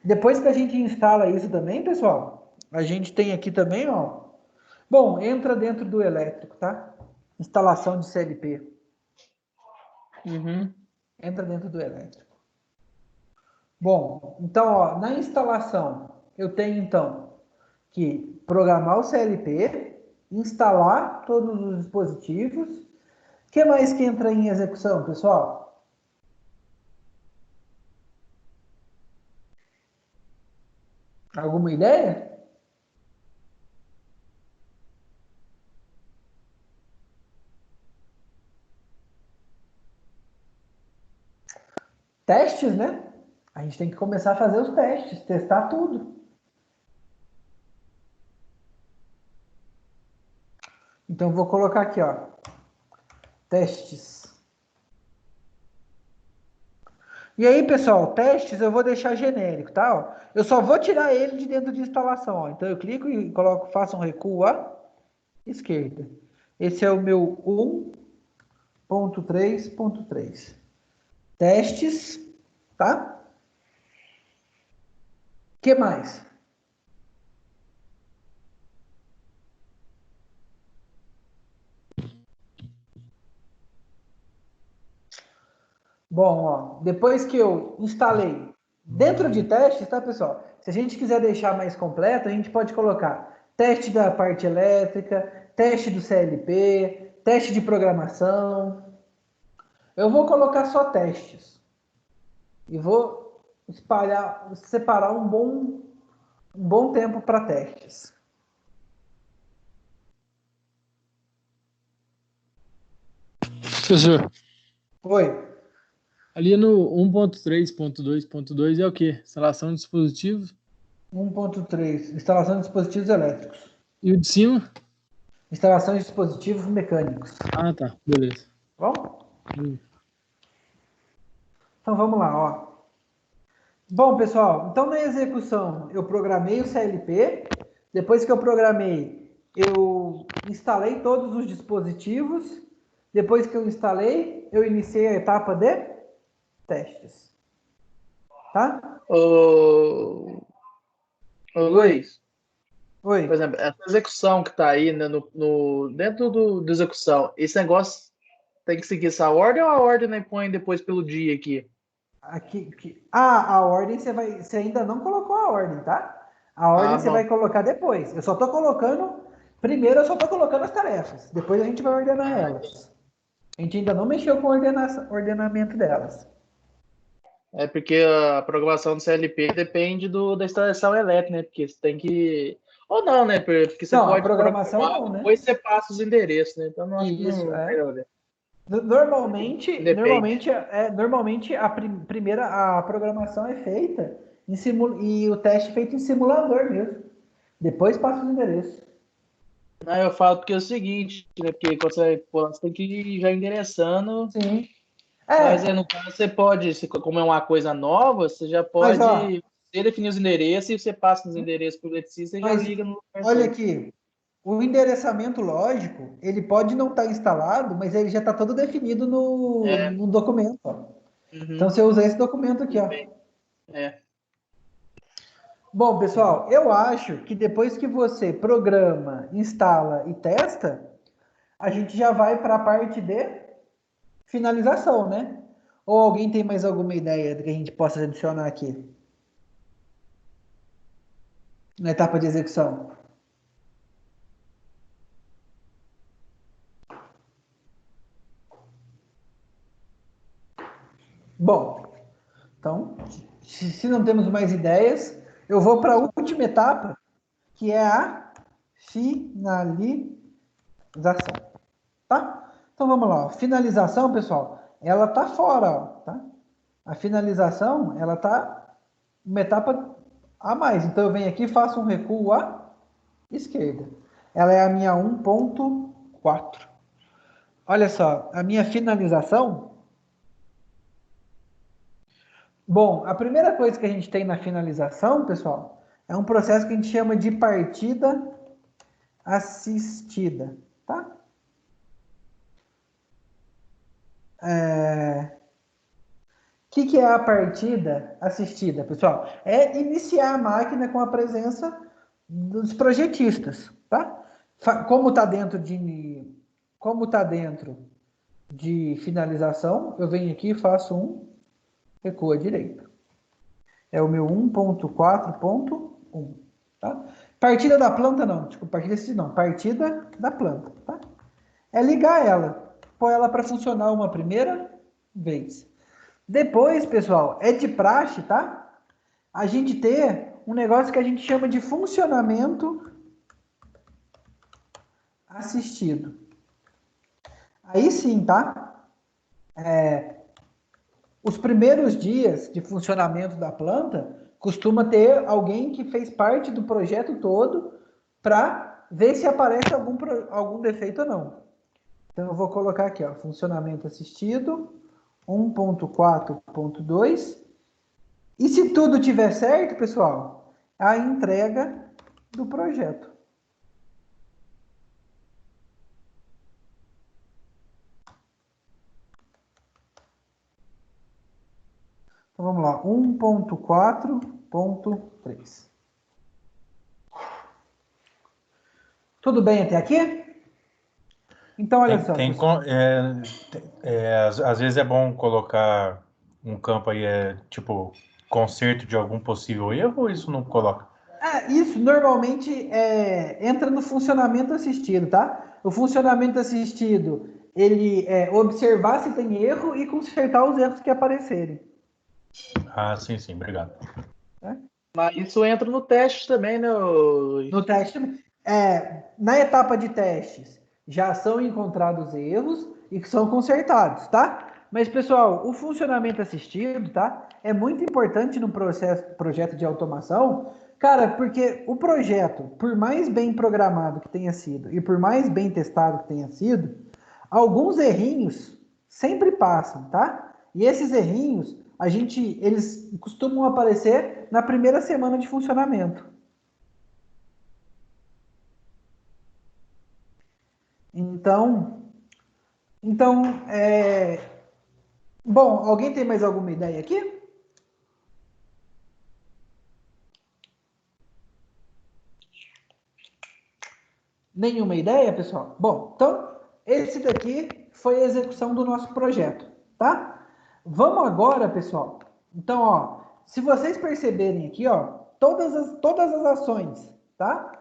Depois que a gente instala isso também, pessoal, a gente tem aqui também, ó. Bom, entra dentro do elétrico, tá? Instalação de CLP. Entra dentro do elétrico. Bom, então, ó, na instalação, eu tenho, então, que programar o CLP, instalar todos os dispositivos. O que mais que entra em execução, pessoal? Alguma ideia? Testes, né? A gente tem que começar a fazer os testes, testar tudo. Então, vou colocar aqui, ó, testes. E aí, pessoal, testes eu vou deixar genérico, tá? Ó, eu só vou tirar ele de dentro de instalação, ó. Então, eu clico e coloco, faço um recuo à esquerda. Esse é o meu 1.3.3. Testes, tá? O que mais? Bom, ó, depois que eu instalei dentro de testes, tá, pessoal? Se a gente quiser deixar mais completo, a gente pode colocar teste da parte elétrica, teste do CLP, teste de programação. Eu vou colocar só testes e vou separar um bom tempo para testes. Professor, Oi. ali no 1.3.2.2 é o quê? Instalação de dispositivos. 1.3, instalação de dispositivos elétricos. E o de cima? Instalação de dispositivos mecânicos. Ah, tá. Beleza. Bom? Então vamos lá, ó. Bom, pessoal, então na execução eu programei o CLP. Depois que eu programei, eu instalei todos os dispositivos. Depois que eu instalei, eu iniciei a etapa de testes. Tá? Ô, Luiz, Oi. por exemplo, essa execução que está aí, né, dentro do execução, esse negócio tem que seguir essa ordem ou a ordem né, põe depois pelo dia aqui? A ordem você ainda não colocou a ordem, tá? A ordem você bom. vai colocar depois. Eu só tô colocando, primeiro eu só tô colocando as tarefas, depois a gente vai ordenar elas. A gente ainda não mexeu com o ordenamento delas. É porque a programação do CLP depende da instalação elétrica, né? Porque você tem que... Ou não, né? Porque você Não, a pode programação programar, não, né? depois você passa os endereços, né? Então, não acho que Isso, não... é. Normalmente a programação é feita e o teste é feito em simulador mesmo. Depois passa os endereços. Não, eu falo porque é o seguinte, né? Porque quando você tem que ir já endereçando. Sim. Mas no caso você pode, como é uma coisa nova, você já pode você definir os endereços e você passa os endereços para o eletricista e já liga no lugar olha certo. aqui, o endereçamento lógico, ele pode não estar instalado, mas ele já está todo definido no documento. Ó. Uhum. Então você usa esse documento aqui, ó. Bom, pessoal, eu acho que depois que você programa, instala e testa, a gente já vai para a parte de finalização, né? Ou alguém tem mais alguma ideia do que a gente possa adicionar aqui? Na etapa de execução. Bom, então, se não temos mais ideias, eu vou para a última etapa, que é a finalização, tá? Então vamos lá, finalização, pessoal, ela tá fora, ó, tá? A finalização, ela tá uma etapa a mais. Então eu venho aqui e faço um recuo à esquerda. Ela é a minha 1.4. Olha só, a minha finalização. Bom, a primeira coisa que a gente tem na finalização, pessoal, é um processo que a gente chama de partida assistida, tá? O que é a partida assistida, pessoal? É iniciar a máquina com a presença dos projetistas, tá? Como está dentro de finalização, eu venho aqui e faço um recuo à direita. É o meu 1.4.1, tá? Partida da planta não, tipo, partida assistida não, partida da planta, tá? É ligar ela, pôr ela para funcionar uma primeira vez. Depois, pessoal, é de praxe, tá? A gente ter um negócio que a gente chama de funcionamento assistido. Aí sim, tá? Os primeiros dias de funcionamento da planta costuma ter alguém que fez parte do projeto todo para ver se aparece algum defeito ou não. Então eu vou colocar aqui, ó, funcionamento assistido 1.4.2. E se tudo tiver certo, pessoal, a entrega do projeto. Então vamos lá, 1.4.3. Tudo bem até aqui? Então olha só. Às vezes é bom colocar um campo aí tipo conserto de algum possível erro ou isso não coloca? Isso normalmente entra no funcionamento assistido, tá? O funcionamento assistido, ele é observar se tem erro e consertar os erros que aparecerem. Sim, obrigado. Mas isso entra no teste também, né? No teste também. Na etapa de testes, já são encontrados erros e que são consertados, tá? Mas, pessoal, o funcionamento assistido, tá? É muito importante no projeto de automação, cara, porque o projeto, por mais bem programado que tenha sido e por mais bem testado que tenha sido, alguns errinhos sempre passam, tá? E esses errinhos, eles costumam aparecer na primeira semana de funcionamento. Então, bom, alguém tem mais alguma ideia aqui? Nenhuma ideia, pessoal? Bom, então, esse daqui foi a execução do nosso projeto, tá? Vamos agora, pessoal. Então, ó, se vocês perceberem aqui, ó, todas as ações, tá?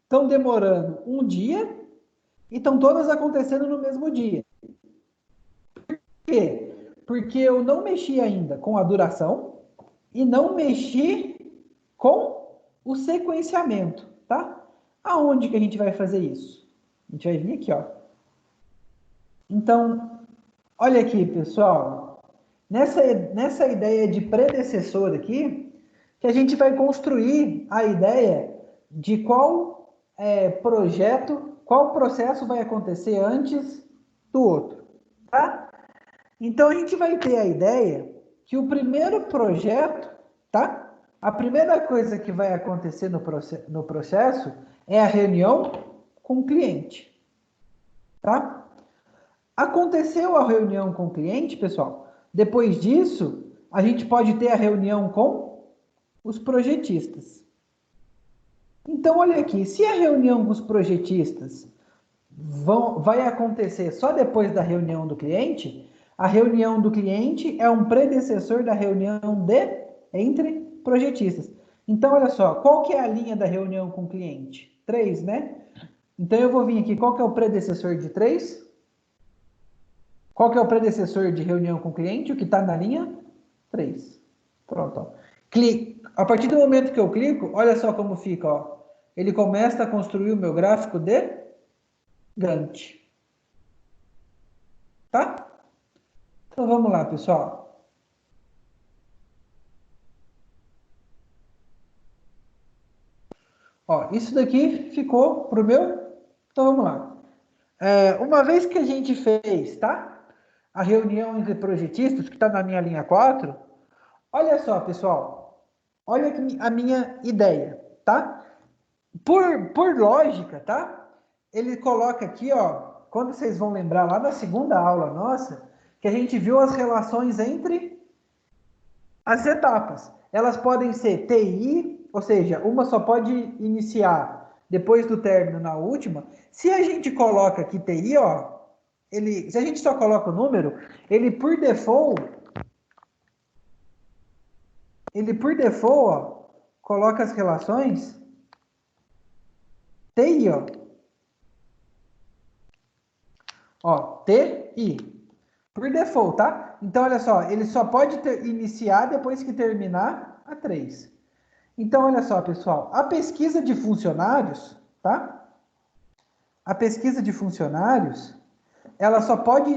Estão demorando um dia e estão todas acontecendo no mesmo dia. Por quê? Porque eu não mexi ainda com a duração e não mexi com o sequenciamento, tá? Aonde que a gente vai fazer isso? A gente vai vir aqui, ó. Então, olha aqui, pessoal. Nessa ideia de predecessor aqui, que a gente vai construir a ideia de qual qual processo vai acontecer antes do outro, tá? Então, a gente vai ter a ideia que o primeiro projeto, tá? A primeira coisa que vai acontecer no processo é a reunião com o cliente, tá? Aconteceu a reunião com o cliente, pessoal. Depois disso, a gente pode ter a reunião com os projetistas. Então, olha aqui, se a reunião com os projetistas vai acontecer só depois da reunião do cliente, a reunião do cliente é um predecessor da reunião entre projetistas. Então, olha só, qual que é a linha da reunião com o cliente? 3, né? Então, eu vou vir aqui, qual que é o predecessor de 3? Qual que é o predecessor de reunião com o cliente? O que está na linha 3. Pronto, ó. A partir do momento que eu clico, olha só como fica, ó. Ele começa a construir o meu gráfico de Gantt. Tá? Então, vamos lá, pessoal. Ó, isso daqui ficou pro meu. Então, vamos lá. Uma vez que a gente fez, tá? A reunião entre projetistas, que está na minha linha 4, olha só, pessoal. Olha aqui a minha ideia, tá? Por lógica, tá? Ele coloca aqui, ó, quando vocês vão lembrar lá na segunda aula nossa, que a gente viu as relações entre as etapas. Elas podem ser TI, ou seja, uma só pode iniciar depois do término na última. Se a gente coloca aqui TI, ó, se a gente só coloca o número, ele por default, ó, coloca as relações TI, ó. Ó, TI. Por default, tá? Então, olha só, ele só pode iniciar depois que terminar a 3. Então, olha só, pessoal, a pesquisa de funcionários, tá? A pesquisa de funcionários, ela só pode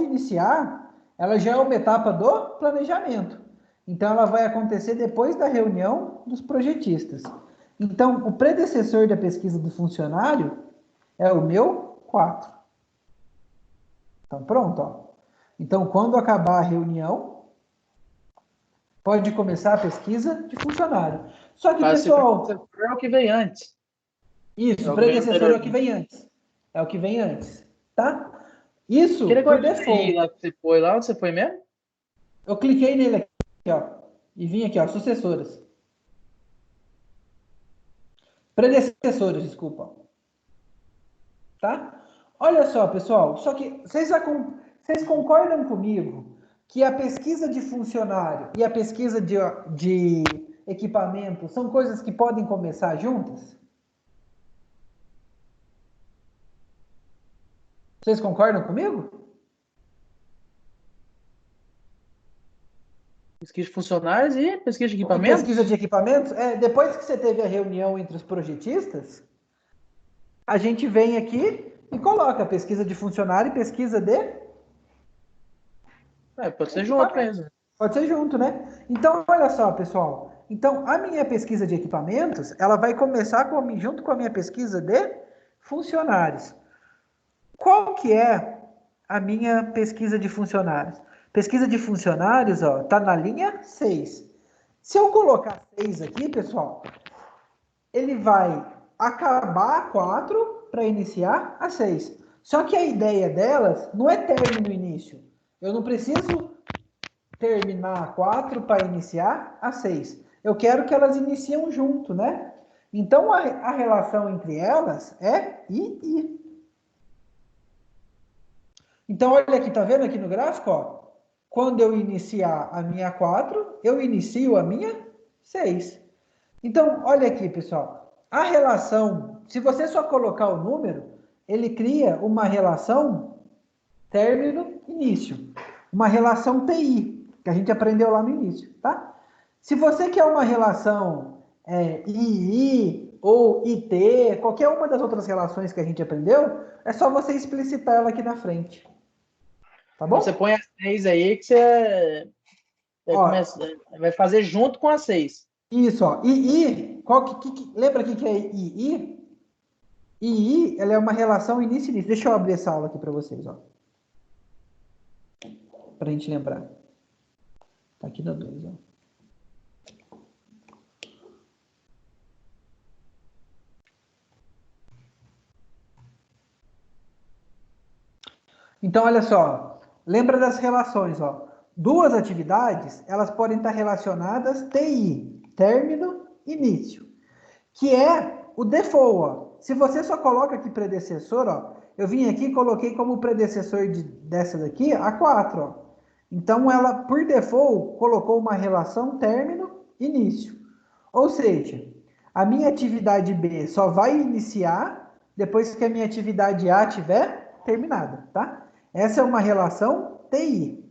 iniciar, ela já é uma etapa do planejamento. Então, ela vai acontecer depois da reunião dos projetistas. Então, o predecessor da pesquisa do funcionário é o meu 4. Então, pronto, ó. Então, quando acabar a reunião, pode começar a pesquisa de funcionário. Só que, pessoal... É o que vem antes. Isso, o predecessor é o que vem antes. É o que vem antes, tá? Isso, por default. Lá que você foi lá, onde você foi mesmo? Eu cliquei nele aqui, ó. E vim aqui, ó, sucessoras. Predecessores, desculpa. Tá? Olha só, pessoal. Só que vocês concordam comigo que a pesquisa de funcionário e a pesquisa de equipamento são coisas que podem começar juntas? Vocês concordam comigo? Pesquisa de funcionários e pesquisa de E equipamentos? pesquisa de equipamentos? Depois que você teve a reunião entre os projetistas, a gente vem aqui e coloca pesquisa de funcionário e pesquisa de... Pode ser junto mesmo. Pode ser junto, né? Então, olha só, pessoal. Então, a minha pesquisa de equipamentos, ela vai começar junto com a minha pesquisa de funcionários. Qual que é a minha pesquisa de funcionários? Pesquisa de funcionários, ó, tá na linha 6. Se eu colocar 6 aqui, pessoal, ele vai acabar a 4 para iniciar a 6. Só que a ideia delas não é término no início. Eu não preciso terminar a 4 para iniciar a 6. Eu quero que elas iniciam junto, né? Então, a relação entre elas é I. Então, olha aqui, tá vendo aqui no gráfico, ó? Quando eu iniciar a minha 4, eu inicio a minha 6. Então, olha aqui, pessoal. A relação, se você só colocar o número, ele cria uma relação término-início. Uma relação TI, que a gente aprendeu lá no início, tá? Se você quer uma relação II ou IT, qualquer uma das outras relações que a gente aprendeu, é só você explicitar ela aqui na frente. Tá bom? Você põe as 6 aí que você vai fazer junto com as 6. Isso, ó. II, lembra o que é II? II, ela é uma relação início-início. Deixa eu abrir essa aula aqui para vocês, ó. Para a gente lembrar. Tá aqui no 2, ó. Então, olha só. Lembra das relações, ó. Duas atividades, elas podem estar relacionadas TI, término, início. Que é o default, ó. Se você só coloca aqui predecessor, ó. Eu vim aqui e coloquei como predecessor dessa daqui a 4, ó. Então, ela, por default, colocou uma relação término-início. Ou seja, a minha atividade B só vai iniciar depois que a minha atividade A tiver terminada, tá? Essa é uma relação TI.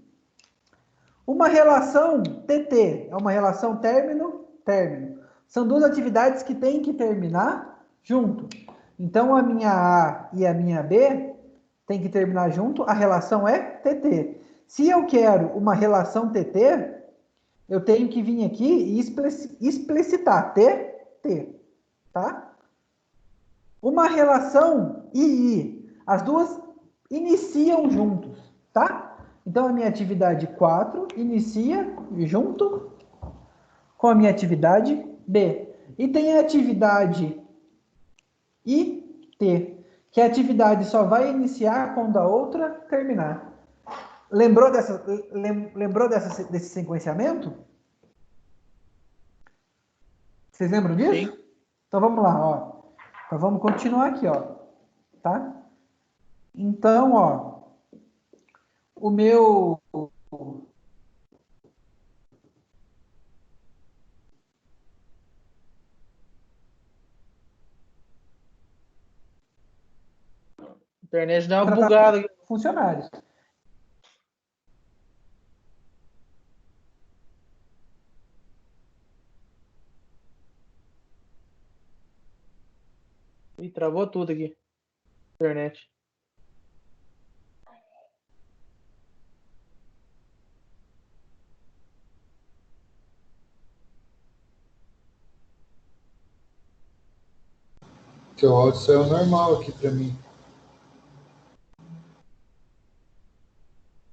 Uma relação TT é uma relação término-término. São duas atividades que têm que terminar junto. Então, a minha A e a minha B têm que terminar junto, a relação é TT. Se eu quero uma relação TT, eu tenho que vir aqui e explicitar TT, tá? Uma relação II, as duas iniciam juntos, tá? Então, a minha atividade 4 inicia junto com a minha atividade B. E tem a atividade IT, que a atividade só vai iniciar quando a outra terminar. Lembrou desse sequenciamento? Vocês lembram disso? Sim. Então vamos lá, ó. Então vamos continuar aqui, ó. Tá? Então, ó. O meu... A internet dá uma bugada. Funcionários. Ih, travou tudo aqui. Internet. Seu áudio saiu normal aqui para mim.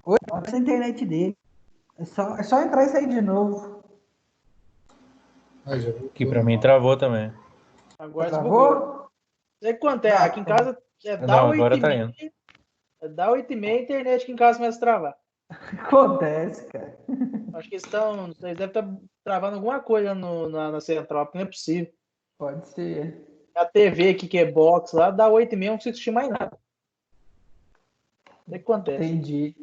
Oi, essa é a internet dele. É só entrar e sair de novo. Que para mim travou também. Agora Travou? Não sei quanto é. Aqui em casa Não, agora tá indo. Dá 8h30 a internet aqui em casa começa a travar. Acontece, cara. Acho que eles devem estar travando alguma coisa na central, porque não é possível. Pode ser. A TV aqui, que é box lá, dá 8h30, não consigo assistir mais nada. Não sei o que acontece. Entendi.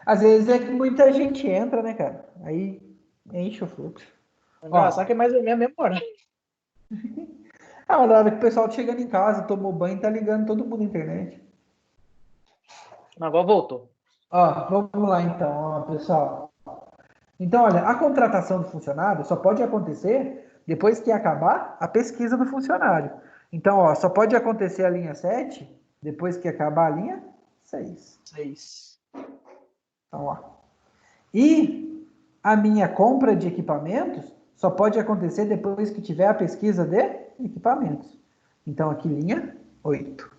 Às vezes é que muita gente entra, né, cara? Aí enche o fluxo. Só que é mais ou menos a mesma hora. Na hora que o pessoal tá chegando em casa, tomou banho, tá ligando todo mundo na internet. Agora voltou. Vamos lá então, pessoal. Então, olha, a contratação do funcionário só pode acontecer depois que acabar a pesquisa do funcionário. Então, só pode acontecer a linha 7 depois que acabar a linha 6. 6. Então, E a minha compra de equipamentos só pode acontecer depois que tiver a pesquisa de equipamentos. Então, aqui linha 8.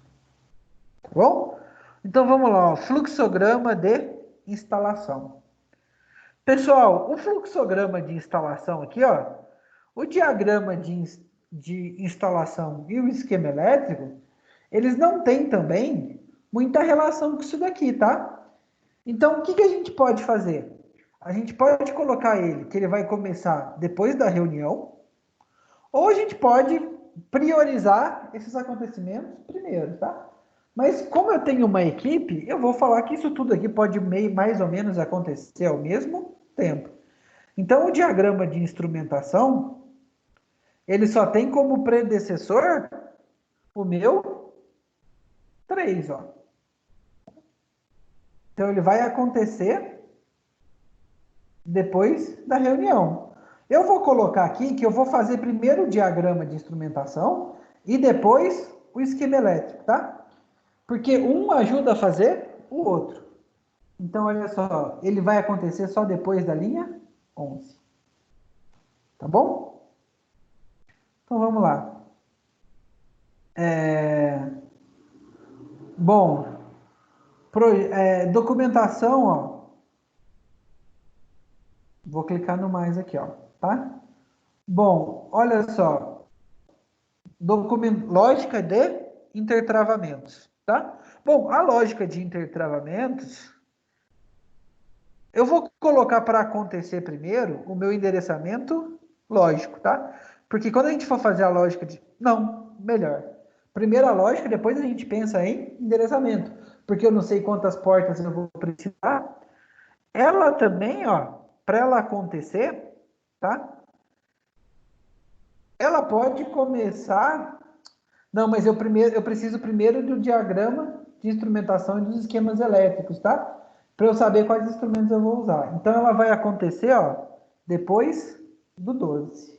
Tá bom? Então, vamos lá. Fluxograma de instalação. Pessoal, o fluxograma de instalação aqui, o diagrama de instalação e o esquema elétrico, eles não têm também muita relação com isso daqui, tá? Então, o que a gente pode fazer? A gente pode colocar que ele vai começar depois da reunião, ou a gente pode priorizar esses acontecimentos primeiro, tá? Mas como eu tenho uma equipe, eu vou falar que isso tudo aqui pode mais ou menos acontecer ao mesmo tempo. Então, o diagrama de instrumentação, ele só tem como predecessor o meu 3, Então, ele vai acontecer depois da reunião. Eu vou colocar aqui que eu vou fazer primeiro o diagrama de instrumentação e depois o esquema elétrico, tá? Porque um ajuda a fazer o outro. Então, olha só, ele vai acontecer só depois da linha 11. Tá bom? Então, vamos lá. Bom, documentação, Vou clicar no mais aqui, tá? Bom, olha só. Lógica de intertravamentos, tá? Bom, a lógica de intertravamentos, eu vou colocar para acontecer primeiro o meu endereçamento lógico, tá? Porque quando a gente for fazer a lógica de... Não, melhor. Primeiro a lógica, depois a gente pensa em endereçamento. Porque eu não sei quantas portas eu vou precisar. Ela também, para ela acontecer, tá? Ela pode começar... Não, mas eu preciso primeiro do diagrama de instrumentação e dos esquemas elétricos, tá? Para eu saber quais instrumentos eu vou usar. Então, ela vai acontecer, depois do 12.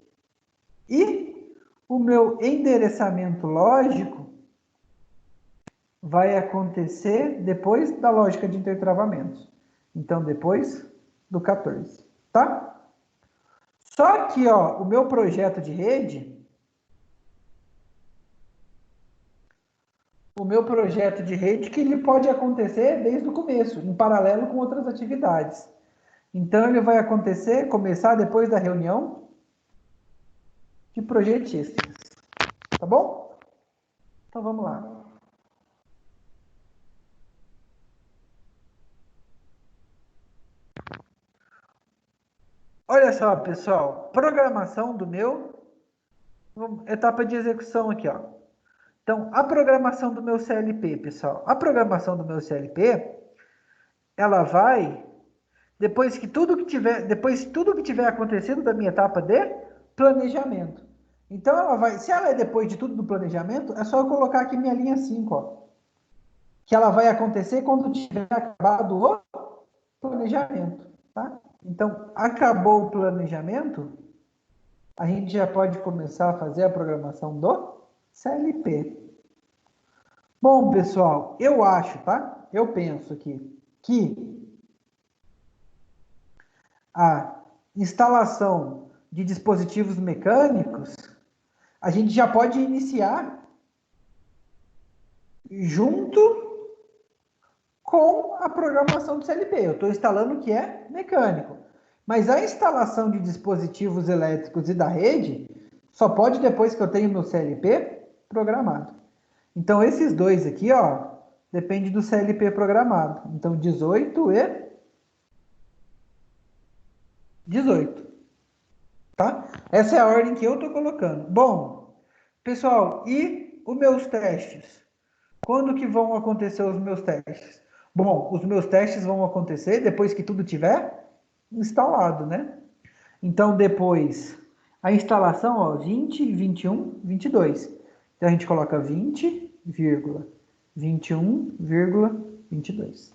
E o meu endereçamento lógico vai acontecer depois da lógica de intertravamentos. Então, depois do 14, tá? Só que, o meu projeto de rede... que ele pode acontecer desde o começo, em paralelo com outras atividades. Então, ele vai começar depois da reunião de projetistas. Tá bom? Então, vamos lá. Olha só, pessoal. Programação do meu... Etapa de execução aqui, Então, a programação do meu CLP, pessoal. A programação do meu CLP, ela vai... Depois tudo que tiver acontecido da minha etapa de planejamento. Então, se ela é depois de tudo do planejamento, é só eu colocar aqui minha linha 5, que ela vai acontecer quando tiver acabado o planejamento, tá? Então, acabou o planejamento, a gente já pode começar a fazer a programação do CLP. Bom, pessoal, eu acho, tá? Eu penso que a instalação de dispositivos mecânicos, a gente já pode iniciar junto com a programação do CLP. Eu estou instalando o que é mecânico. Mas a instalação de dispositivos elétricos e da rede só pode depois que eu tenho meu CLP programado. Então, esses dois aqui, depende do CLP programado. Então, 18 e 18, tá? Essa é a ordem que eu estou colocando. Bom, pessoal, e os meus testes? Quando que vão acontecer os meus testes? Bom, os meus testes vão acontecer depois que tudo tiver instalado, né? Então, depois, a instalação, ó, 20, 21, 22. Então, a gente coloca 20,21,22.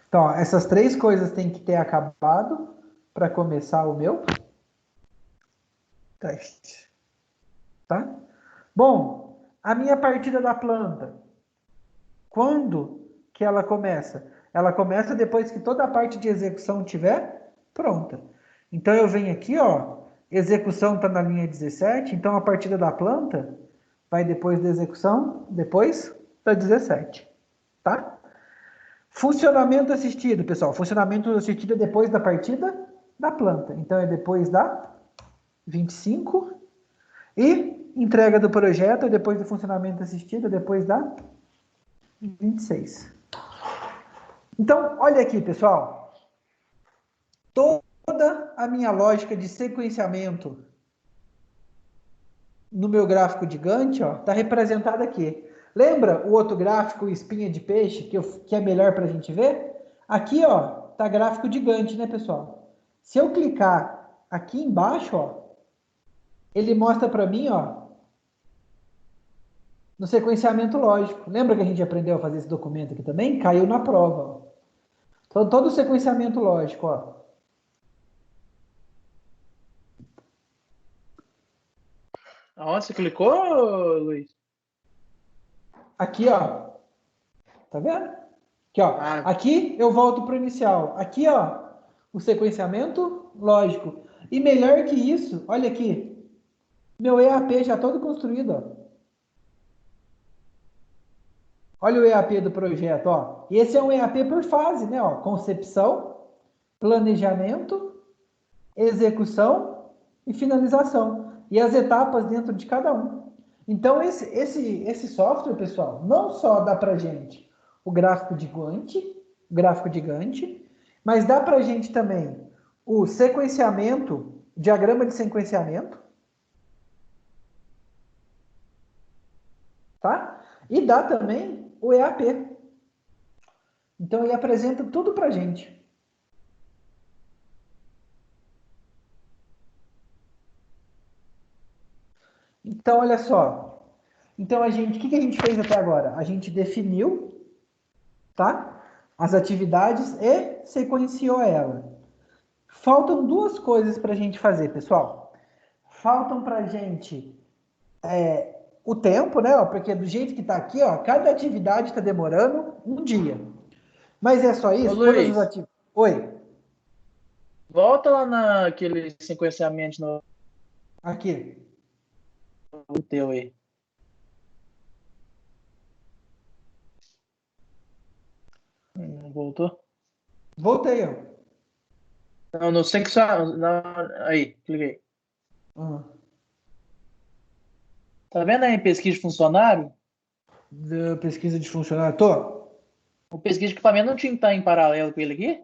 Então, ó, essas três coisas têm que ter acabado para começar o meu teste. Tá? Bom, a minha partida da planta, quando que ela começa? Ela começa depois que toda a parte de execução estiver pronta. Então, eu venho aqui, ó, execução está na linha 17, então a partida da planta vai depois da execução, depois da 17, tá? Funcionamento assistido, pessoal. Funcionamento assistido é depois da partida da planta. Então, é depois da 25 e entrega do projeto é depois do funcionamento assistido, é depois da 26. Então, olha aqui, pessoal. Toda a minha lógica de sequenciamento no meu gráfico de Gantt está representada aqui. Lembra o outro gráfico, espinha de peixe, que é melhor para a gente ver? Aqui, ó, tá gráfico de Gantt, né, pessoal? Se eu clicar aqui embaixo, ó, ele mostra para mim, ó, no sequenciamento lógico. Lembra que a gente aprendeu a fazer esse documento aqui também? Caiu na prova, ó. Então, todo o sequenciamento lógico, ó. Aonde você clicou, Luiz? Aqui, ó. Tá vendo? Aqui, ó. Aqui eu volto para o inicial. Aqui, ó, o sequenciamento lógico. E melhor que isso, olha aqui. Meu EAP já todo construído, ó. Olha o EAP do projeto, ó. Esse é um EAP por fase, né, ó? Concepção, planejamento, execução e finalização. E as etapas dentro de cada um. Então, esse software, pessoal, não só dá pra gente o gráfico de Gantt, mas dá pra gente também o sequenciamento, diagrama de sequenciamento, tá? E dá também o EAP. Então, ele apresenta tudo pra gente. Então, olha só. Então, o que a gente fez até agora? A gente definiu, tá? As atividades e sequenciou ela. Faltam duas coisas para a gente fazer, pessoal. Faltam para a gente o tempo, né? Ó, porque do jeito que está aqui, ó, cada atividade está demorando um dia. Mas é só isso? Ô, Luiz, Oi. Volta lá naquele sequenciamento no Aqui. teu aí. Não voltou? Voltei, ó. Não, no sequenciamento. Aí, cliquei. Tá vendo aí pesquisa de funcionário? Pesquisa de funcionário. Tô. O pesquisa de equipamento não tinha que estar em paralelo com ele aqui?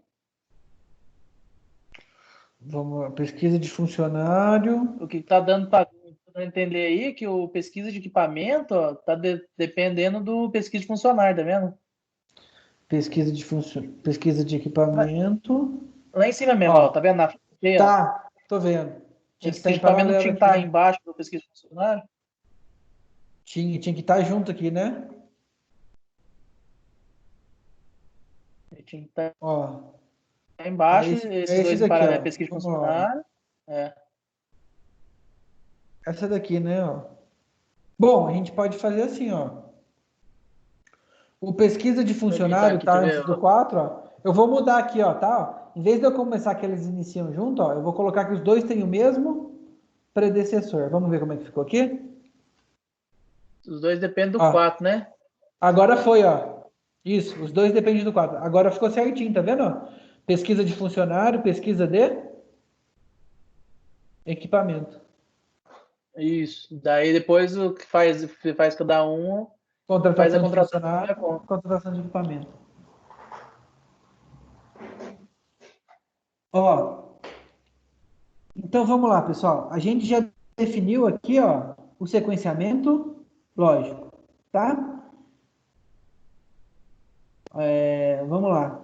Vamos lá. Pesquisa de funcionário. O que tá dando para entender aí é que o pesquisa de equipamento ó, tá dependendo do pesquisa de funcionário, tá vendo? Pesquisa de equipamento. Lá em cima mesmo, ó, tá vendo? Na frente, tá, tô vendo. Tinha que estar em paralelo. Não tinha que estar embaixo do pesquisa de funcionário? Tinha que estar junto aqui, né? Tinha que estar ó, embaixo, esses dois em paralelo, pesquisa de funcionário. Essa daqui, né? Ó. Bom, a gente pode fazer assim, ó. O pesquisa de funcionário tá antes do 4, ó. Eu vou mudar aqui, ó, tá? Em vez de eu começar que eles iniciam junto, ó, eu vou colocar que os dois têm o mesmo predecessor. Vamos ver como é que ficou aqui? Os dois dependem do 4, né? Agora foi, ó. Isso, os dois dependem do 4. Agora ficou certinho, tá vendo? Pesquisa de funcionário, pesquisa de equipamento. Isso. Daí depois o que faz cada um faz a contratação de funcionário, contratação de equipamento. Ó. Então vamos lá, pessoal. A gente já definiu aqui, ó, o sequenciamento lógico, tá? Vamos lá.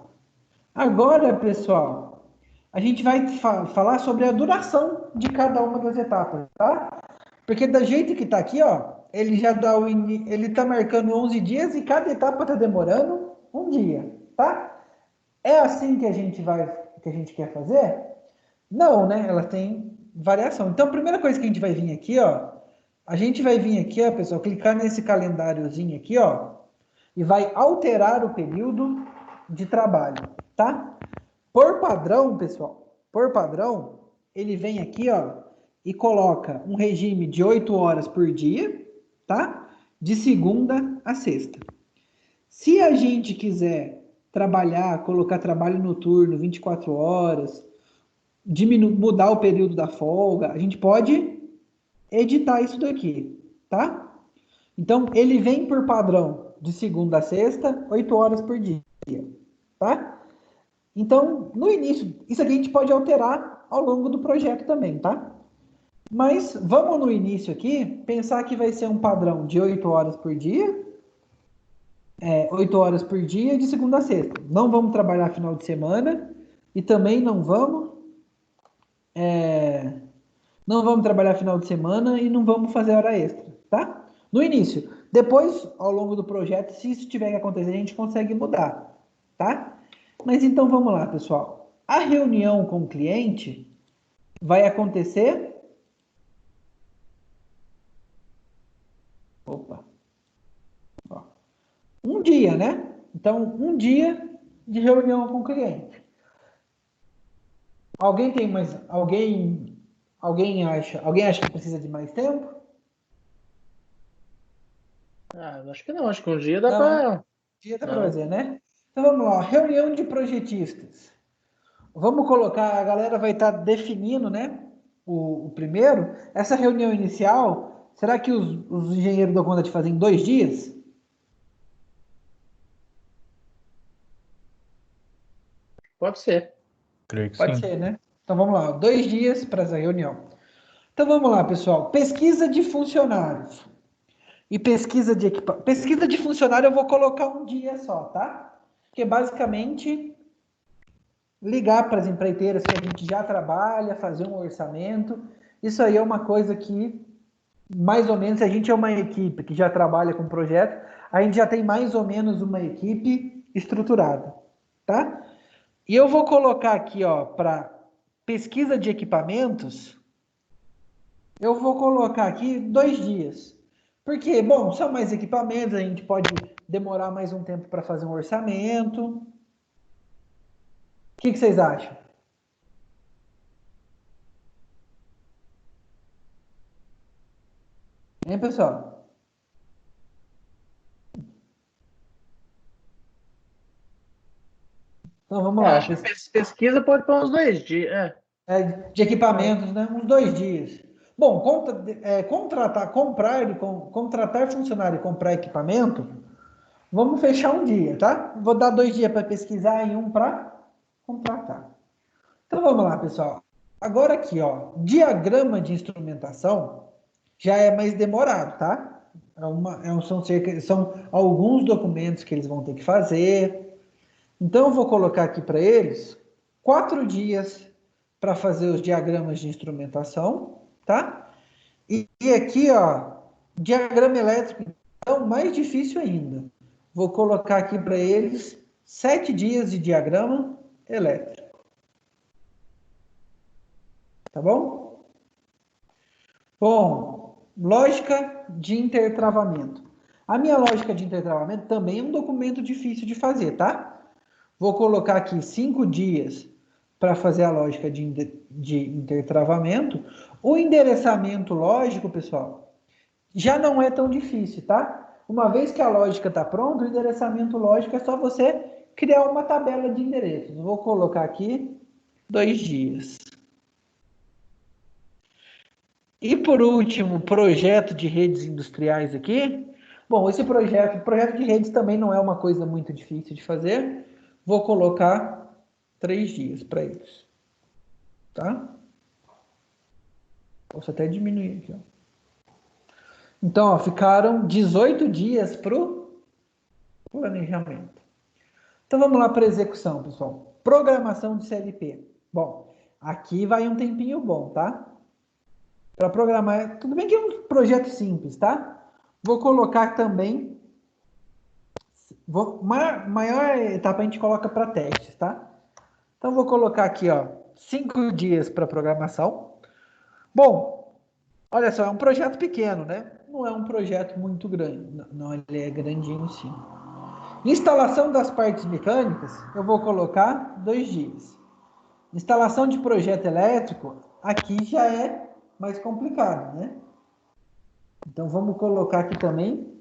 Agora, pessoal, a gente vai falar sobre a duração de cada uma das etapas, tá? Porque do jeito que tá aqui, ó, ele já dá ele tá marcando 11 dias e cada etapa tá demorando um dia, tá? É assim que a gente quer fazer? Não, né? Ela tem variação. Então, a primeira coisa que a gente vai vir aqui, ó, a gente vai vir aqui, ó, pessoal, clicar nesse calendáriozinho aqui, ó, e vai alterar o período de trabalho, tá? Por padrão, pessoal, por padrão, ele vem aqui, ó, e coloca um regime de 8 horas por dia, tá? De segunda a sexta. Se a gente quiser trabalhar, colocar trabalho noturno, 24 horas, mudar o período da folga, a gente pode editar isso daqui, tá? Então, ele vem por padrão de segunda a sexta, 8 horas por dia, tá? Então, no início, isso aqui a gente pode alterar ao longo do projeto também, tá? Mas vamos no início aqui, pensar que vai ser um padrão de 8 horas por dia, 8 horas por dia de segunda a sexta. Não vamos trabalhar final de semana e também não vamos trabalhar final de semana e não vamos fazer hora extra, tá? No início. Depois, ao longo do projeto, se isso tiver que acontecer, a gente consegue mudar, tá? Mas então vamos lá, pessoal. A reunião com o cliente vai acontecer... Opa. Ó. Um dia, né? Então, um dia de reunião com o cliente. Alguém tem mais... Alguém acha que precisa de mais tempo? Acho que não. Acho que um dia dá Não, para... um dia dá para fazer, né? Então vamos lá. Reunião de projetistas. Vamos colocar, a galera vai estar definindo, né? O primeiro. Essa reunião inicial, será que os engenheiros dão conta de fazer em 2 dias? Pode ser. Creio que Pode sim. ser, né? Então vamos lá, 2 dias para essa reunião. Então vamos lá, pessoal. Pesquisa de funcionários. E pesquisa de equipamento. Pesquisa de funcionário eu vou colocar um dia só, tá? Porque basicamente ligar para as empreiteiras que a gente já trabalha, fazer um orçamento. Isso aí é uma coisa que, mais ou menos, se a gente é uma equipe que já trabalha com projeto, a gente já tem mais ou menos uma equipe estruturada, tá? E eu vou colocar aqui, ó, para pesquisa de equipamentos, eu vou colocar aqui 2 dias. Porque, bom, são mais equipamentos, a gente pode demorar mais um tempo para fazer um orçamento. O que vocês acham? Hein, pessoal? Então vamos lá. Acho que pesquisa pode para uns 2 dias. De equipamentos, né? Uns 2 dias. Bom, contratar funcionário e comprar equipamento, vamos fechar um dia, tá? Vou dar 2 dias para pesquisar e um para contratar. Então vamos lá, pessoal. Agora aqui, ó, diagrama de instrumentação já é mais demorado, tá? São alguns documentos que eles vão ter que fazer. Então eu vou colocar aqui para eles 4 dias para fazer os diagramas de instrumentação, tá? E aqui, ó, diagrama elétrico, então mais difícil ainda. Vou colocar aqui para eles 7 dias de diagrama elétrico. Tá bom? Bom, lógica de intertravamento. A minha lógica de intertravamento também é um documento difícil de fazer, tá? Vou colocar aqui 5 dias para fazer a lógica de intertravamento. O endereçamento lógico, pessoal, já não é tão difícil, tá? Uma vez que a lógica está pronta, o endereçamento lógico é só você criar uma tabela de endereços. Vou colocar aqui 2 dias. E por último, projeto de redes industriais aqui. Bom, esse projeto de redes também não é uma coisa muito difícil de fazer. Vou colocar 3 dias para eles. Tá? Posso até diminuir aqui, ó. Então, ó, ficaram 18 dias para o planejamento. Então vamos lá para execução, pessoal. Programação de CLP. Bom, aqui vai um tempinho bom, tá? Para programar, tudo bem que é um projeto simples, tá? Vou colocar também, maior etapa a gente coloca para testes, tá? Então vou colocar aqui, ó, 5 dias para programação. Bom, olha só, é um projeto pequeno, né? Não é um projeto muito grande, não, ele é grandinho sim. Instalação das partes mecânicas, eu vou colocar 2 dias. Instalação de projeto elétrico, aqui já é mais complicado, né? Então, vamos colocar aqui também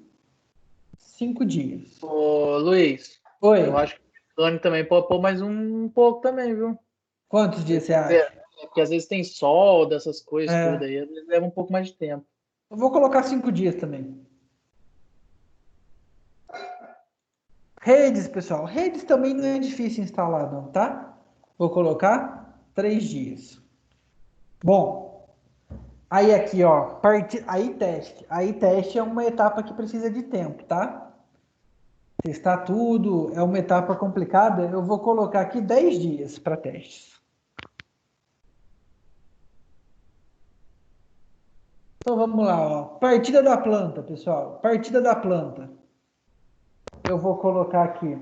5 dias. Ô, Luiz, Oi. eu acho que o Tony também pode pôr mais um pouco também, viu? Quantos dias você acha? Porque às vezes tem sol, dessas coisas, É. tudo aí, às vezes leva um pouco mais de tempo. Eu vou colocar 5 dias também. Redes, pessoal. Redes também não é difícil instalar, não, tá? Vou colocar 3 dias. Bom, aí aqui, ó, aí teste. Aí teste é uma etapa que precisa de tempo, tá? Testar tudo é uma etapa complicada. Eu vou colocar aqui 10 dias para testes. Então vamos lá, ó. Partida da planta, pessoal. Partida da planta. Eu vou colocar aqui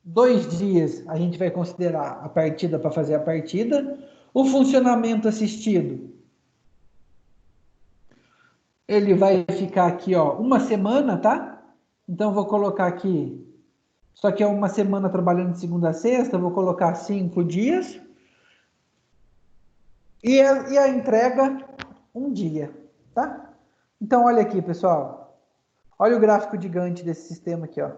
2 dias. A gente vai considerar a partida para fazer a partida. O funcionamento assistido. Ele vai ficar aqui, ó, 1 semana, tá? Então vou colocar aqui. Só que é 1 semana trabalhando de segunda a sexta. Vou colocar 5 dias. E a entrega, 1 dia, tá? Então, olha aqui, pessoal. Olha o gráfico de Gantt desse sistema aqui, ó.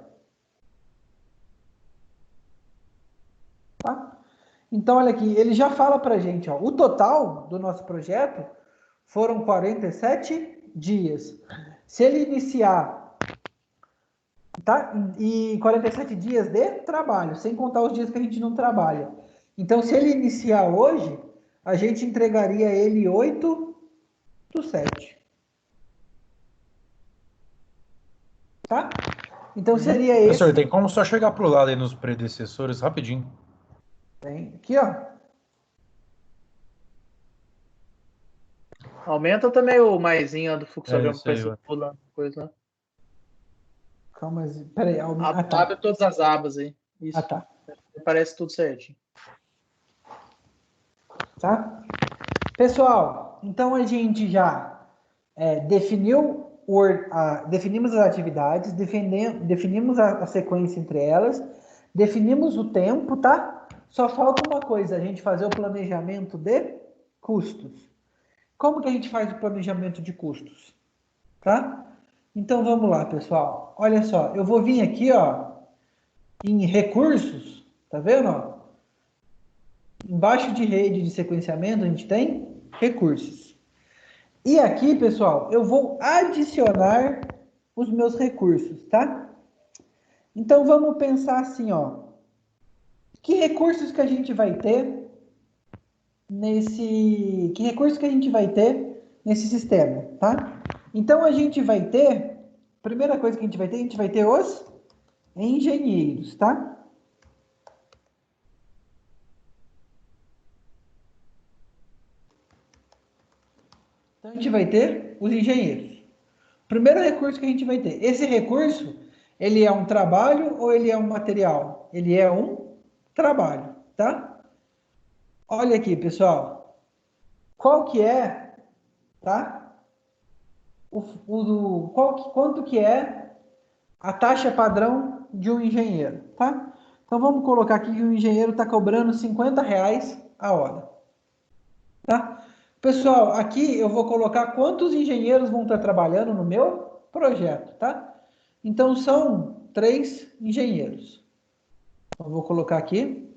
Tá? Então, olha aqui, ele já fala pra gente, ó. O total do nosso projeto foram 47 dias. Se ele iniciar, tá? E 47 dias de trabalho, sem contar os dias que a gente não trabalha. Então, se ele iniciar hoje, a gente entregaria ele 8/7. Tá? Então seria esse. Professor, tem como só chegar pro lado aí nos predecessores rapidinho? Tem aqui, ó. Aumenta também o maisinho do fluxograma isso aí, para ó. pulando coisa. Calma, peraí. Tá. Abre todas as abas aí. Isso. Tá. Parece tudo certinho. Tá? Pessoal, então a gente já definimos as atividades, definimos a sequência entre elas, definimos o tempo, tá? Só falta uma coisa, a gente fazer o planejamento de custos. Como que a gente faz o planejamento de custos? Tá? Então vamos lá, pessoal. Olha só, eu vou vir aqui, ó, em recursos, tá vendo? Ó? Embaixo de rede de sequenciamento a gente tem recursos. E aqui, pessoal, eu vou adicionar os meus recursos, tá? Então vamos pensar assim, ó. Que recursos que a gente vai ter nesse sistema, tá? Então a gente vai ter, primeira coisa que a gente vai ter os engenheiros, tá? Então a gente vai ter os engenheiros. Primeiro recurso que a gente vai ter. Esse recurso, ele é um trabalho ou ele é um material? Ele é um trabalho, tá? Olha aqui, pessoal. Qual que é, tá? Quanto que é a taxa padrão de um engenheiro, tá? Então vamos colocar aqui que o engenheiro está cobrando R$50 a hora, tá? Pessoal, aqui eu vou colocar quantos engenheiros vão estar trabalhando no meu projeto, tá? Então são 3 engenheiros. Eu vou colocar aqui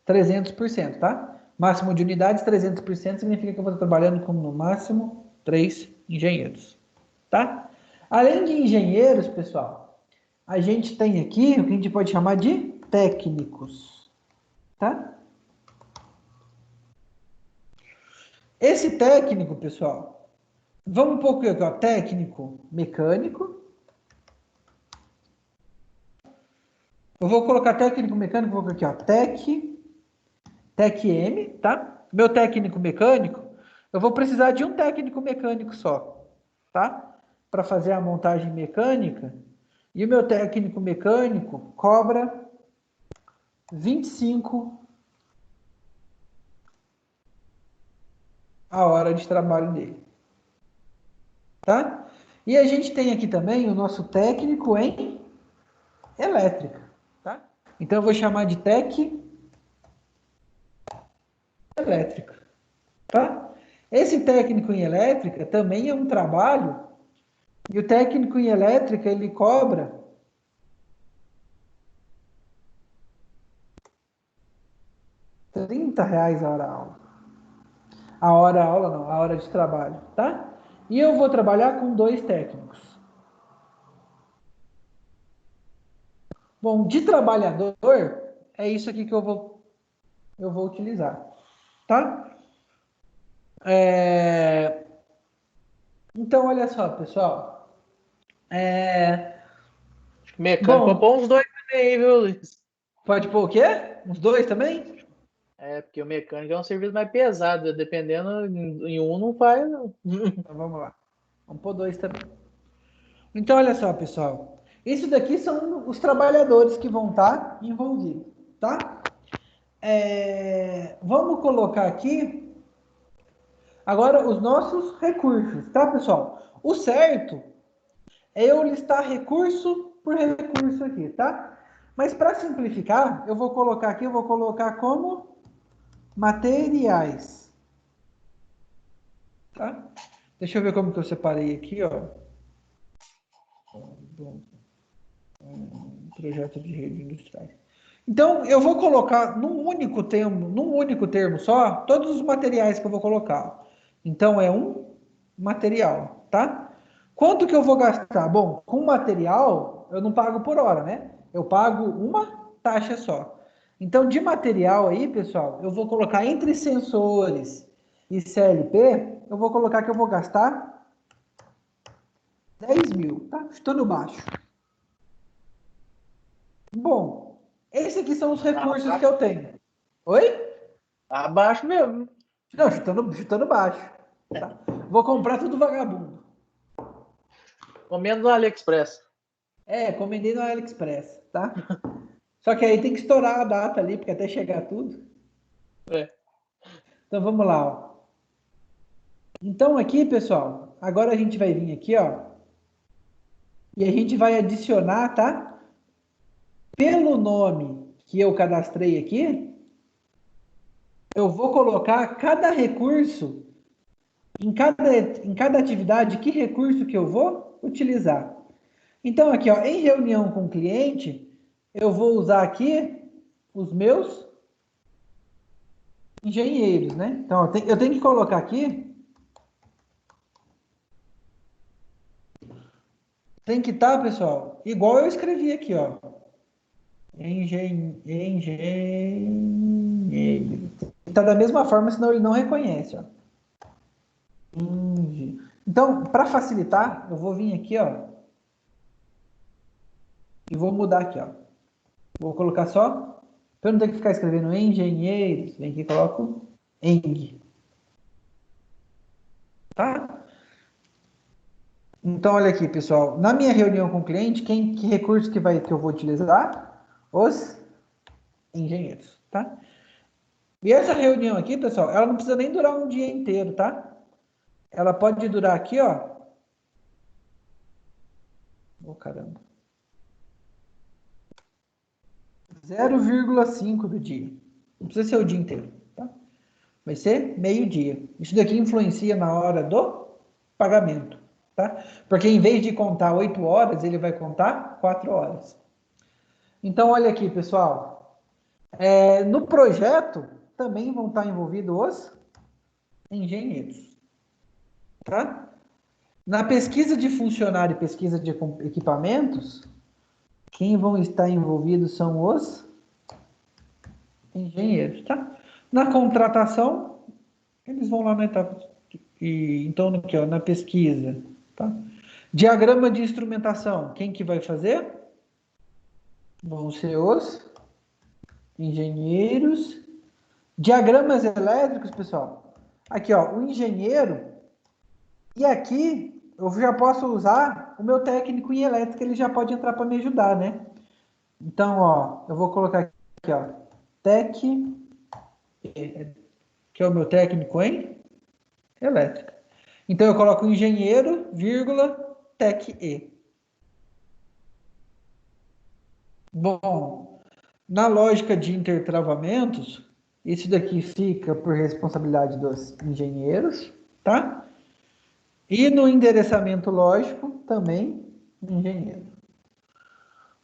300%, tá? Máximo de unidades, 300% significa que eu vou estar trabalhando com no máximo 3 engenheiros, tá? Além de engenheiros, pessoal, a gente tem aqui o que a gente pode chamar de técnicos, tá? Esse técnico, pessoal, vamos um pouco aqui, ó, técnico mecânico, Eu vou colocar técnico mecânico, vou colocar aqui, ó, Tec M, tá? Meu técnico mecânico, eu vou precisar de um técnico mecânico só, tá? Para fazer a montagem mecânica. E o meu técnico mecânico cobra 25 a hora de trabalho dele, tá? E a gente tem aqui também o nosso técnico em elétrica, tá? Então eu vou chamar de Tec elétrica, tá? Esse técnico em elétrica também é um trabalho, e o técnico em elétrica ele cobra R$ 30 a hora aula. A hora aula não, a hora de trabalho, tá? E eu vou trabalhar com 2 técnicos. Bom, de trabalhador, é isso aqui que eu vou utilizar, tá? Então, olha só, pessoal. Mecânico, Bom, vou pôr uns 2 também, viu, Luiz? pode pôr o quê? Uns 2 também? Porque o mecânico é um serviço mais pesado, dependendo em um não faz, não. Então, vamos lá. Vamos pôr 2 também. Então, olha só, pessoal. Isso daqui são os trabalhadores que vão estar envolvidos, tá? Vamos colocar aqui agora os nossos recursos, tá, pessoal? O certo é eu listar recurso por recurso aqui, tá? Mas para simplificar, eu vou colocar como materiais, tá? Deixa eu ver como que eu separei aqui, ó. Projeto de rede industrial. Então, eu vou colocar num único termo só, todos os materiais que eu vou colocar. Então, é um material, tá? Quanto que eu vou gastar? Bom, com material, eu não pago por hora, né? Eu pago uma taxa só. Então, de material aí, pessoal, eu vou colocar entre sensores e CLP, eu vou colocar que eu vou gastar 10 mil, tá? Chutando baixo. Bom, esses aqui são os recursos que eu tenho. Oi? Abaixo mesmo. Não, chutando baixo. Tá? Vou comprar tudo vagabundo. Comendo no AliExpress. Encomendei no AliExpress, tá? Só que aí tem que estourar a data ali, porque até chegar tudo. Então vamos lá, ó. Então aqui, pessoal, agora a gente vai vir aqui, ó. E a gente vai adicionar, tá? Pelo nome que eu cadastrei aqui, eu vou colocar cada recurso, em cada atividade, que recurso que eu vou utilizar. Então aqui, ó, em reunião com o cliente, eu vou usar aqui os meus engenheiros, né? Então eu tenho que colocar aqui, tem que estar, pessoal, igual eu escrevi aqui, ó. Engenheiro. Tá da mesma forma, senão ele não reconhece, ó. Então, para facilitar, eu vou vir aqui, ó, e vou mudar aqui, ó. Vou colocar só, para eu não ter que ficar escrevendo engenheiros, vem aqui e coloco eng. Tá? Então, olha aqui, pessoal. Na minha reunião com o cliente, que recurso que eu vou utilizar? Os engenheiros, tá? E essa reunião aqui, pessoal, ela não precisa nem durar um dia inteiro, tá? Ela pode durar aqui, ó. Oh, caramba. 0,5 do dia. Não precisa ser o dia inteiro, tá? Vai ser meio-dia. Isso daqui influencia na hora do pagamento, tá? Porque em vez de contar 8 horas, ele vai contar 4 horas. Então, olha aqui, pessoal. No projeto, também vão estar envolvidos os engenheiros, tá? Na pesquisa de funcionário e pesquisa de equipamentos, quem vão estar envolvidos são os engenheiros, tá? Na contratação, eles vão lá na etapa, então aqui, ó, na pesquisa, tá? Diagrama de instrumentação, quem que vai fazer? vão ser os engenheiros. Diagramas elétricos, pessoal. Aqui, ó, o engenheiro. E aqui eu já posso usar o meu técnico em elétrica, ele já pode entrar para me ajudar, né? Então, ó, eu vou colocar aqui, ó, que é o meu técnico em elétrica. Então, eu coloco engenheiro, vírgula, tec E. Bom, na lógica de intertravamentos, isso daqui fica por responsabilidade dos engenheiros, tá? E no endereçamento lógico, também engenheiro.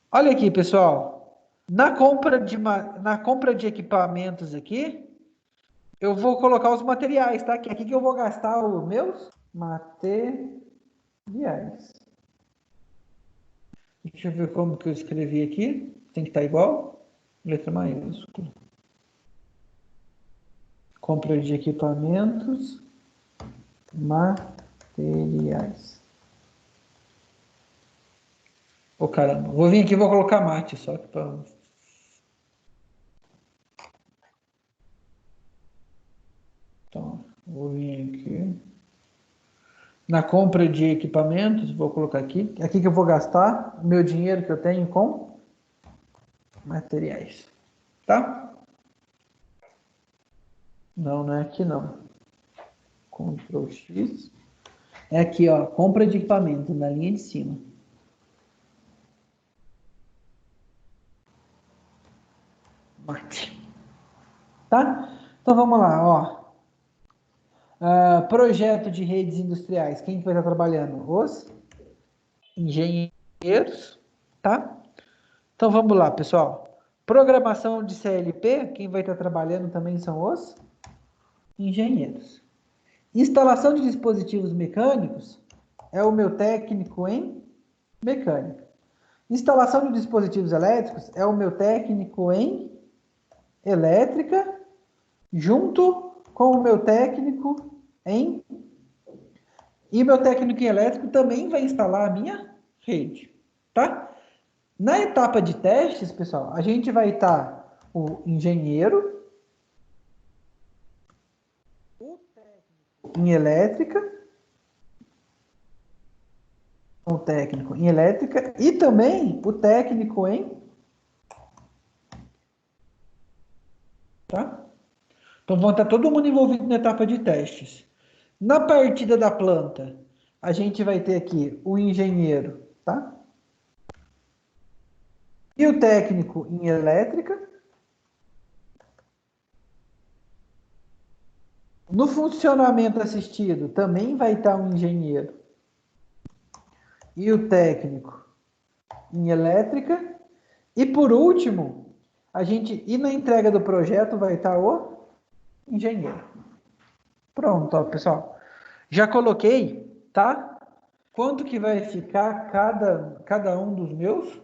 Olha aqui, pessoal. Na compra de equipamentos aqui, eu vou colocar os materiais, tá? Que é aqui que eu vou gastar os meus materiais. Deixa eu ver como que eu escrevi aqui. Tem que estar igual. Letra maiúscula. Compra de equipamentos. Materiais. Ô, caramba. Vou vir aqui e vou colocar mate só que para... Então, vou vir aqui. Na compra de equipamentos, vou colocar aqui. Aqui que eu vou gastar o meu dinheiro que eu tenho com materiais. Tá? Não, não é aqui não. Ctrl X. É aqui, ó. Compra de equipamento, na linha de cima. Mate. Tá? Então vamos lá, ó. Projeto de redes industriais. Quem que vai estar trabalhando? Os engenheiros, tá? Então vamos lá, pessoal. Programação de CLP, quem vai estar trabalhando também são os engenheiros. Instalação de dispositivos mecânicos é o meu técnico em mecânica. Instalação de dispositivos elétricos é o meu técnico em elétrica, junto com o meu técnico em... E meu técnico em elétrico também vai instalar a minha rede, tá? Na etapa de testes, pessoal, a gente vai estar o engenheiro, o técnico em elétrica, o técnico em elétrica e também o técnico em... Tá? Então, vão estar todo mundo envolvido na etapa de testes. Na partida da planta, a gente vai ter aqui o engenheiro, tá? E o técnico em elétrica. No funcionamento assistido, também vai estar um engenheiro. E o técnico em elétrica. E por último, e na entrega do projeto vai estar o engenheiro. Pronto, ó, pessoal. Já coloquei, tá? Quanto que vai ficar cada um dos meus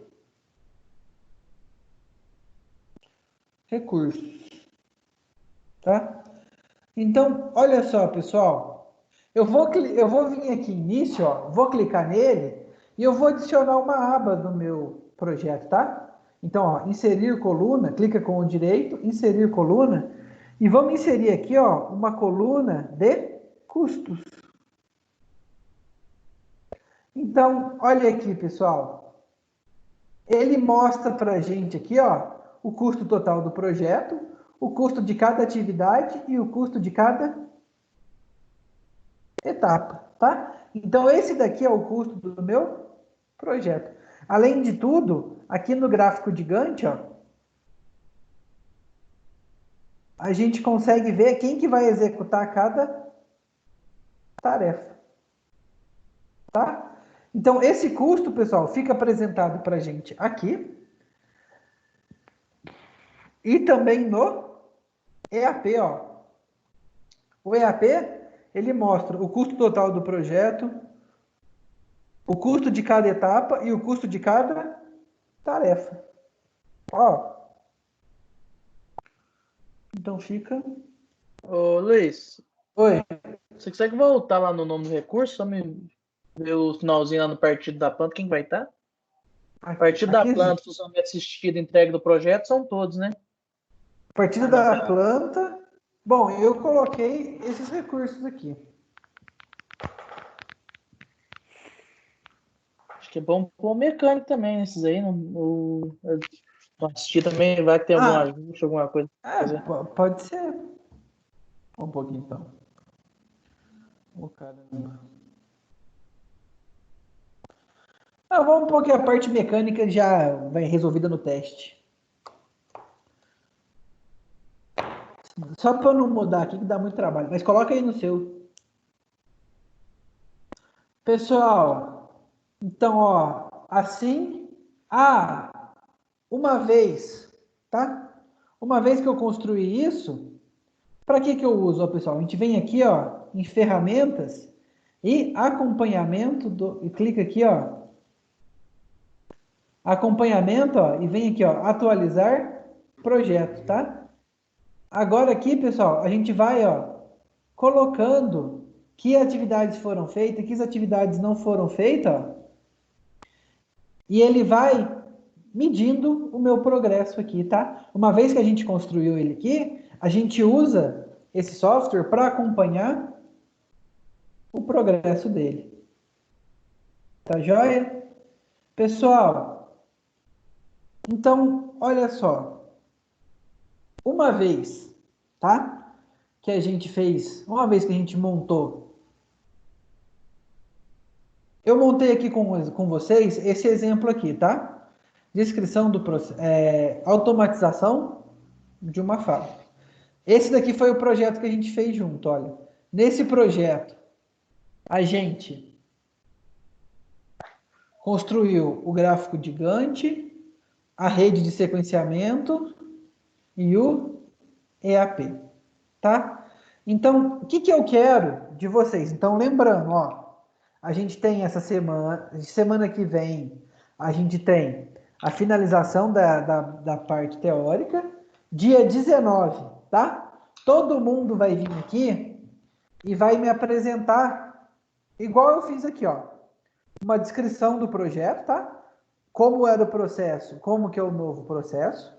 recursos, tá? Então, olha só, pessoal. Eu vou vir aqui nisso, ó, vou clicar nele e eu vou adicionar uma aba no meu projeto, tá? Então, ó, inserir coluna, clica com o direito, inserir coluna, e vamos inserir aqui, ó, uma coluna de custos. Então, olha aqui, pessoal. Ele mostra para a gente aqui, ó, o custo total do projeto, o custo de cada atividade e o custo de cada etapa, tá? Então, esse daqui é o custo do meu projeto. Além de tudo, aqui no gráfico de Gantt, ó, a gente consegue ver quem que vai executar cada tarefa, tá? Então, esse custo, pessoal, fica apresentado para a gente aqui e também no EAP, ó. O EAP, ele mostra o custo total do projeto, o custo de cada etapa e o custo de cada tarefa. Ó. Então fica... Ô, Luiz. Oi. Você consegue voltar lá no nome do recurso? Só me ver o finalzinho lá no partido da planta, quem vai estar? A partir da Aqui, planta, funcionamento assistido, entrega do projeto, são todos, né? a partir da planta. Bom, eu coloquei esses recursos aqui. Acho que é bom pôr o mecânico também, esses aí. No assistir também, vai ter algum ajuste, alguma coisa. Pode ser. Um pouquinho então. Caramba. Vamos pôr que a parte mecânica já vai resolvida no teste. Só para não mudar aqui, que dá muito trabalho. Mas coloca aí no seu. Pessoal, então, ó, assim, uma vez, tá? Uma vez que eu construí isso, para que eu uso, ó, pessoal? A gente vem aqui, ó, em ferramentas e acompanhamento e clica aqui, ó, acompanhamento, ó, e vem aqui, ó, atualizar projeto, tá? Agora aqui, pessoal, a gente vai, ó, colocando que atividades foram feitas, que atividades não foram feitas, ó, e ele vai medindo o meu progresso aqui, tá? Uma vez que a gente construiu ele aqui, a gente usa esse software para acompanhar o progresso dele. Tá joia? Pessoal, então, olha só. Uma vez, tá? Que a gente fez, uma vez que a gente montou. Eu montei aqui com vocês esse exemplo aqui, tá? Descrição do processo, automatização de uma fábrica. Esse daqui foi o projeto que a gente fez junto, olha. Nesse projeto, a gente construiu o gráfico de Gantt, a rede de sequenciamento e o EAP, tá? Então, o que eu quero de vocês? Então, lembrando, ó, a gente tem essa semana que vem, a gente tem a finalização da parte teórica, dia 19, tá? Todo mundo vai vir aqui e vai me apresentar, igual eu fiz aqui, ó, uma descrição do projeto, tá? Como era o processo, como que é o novo processo,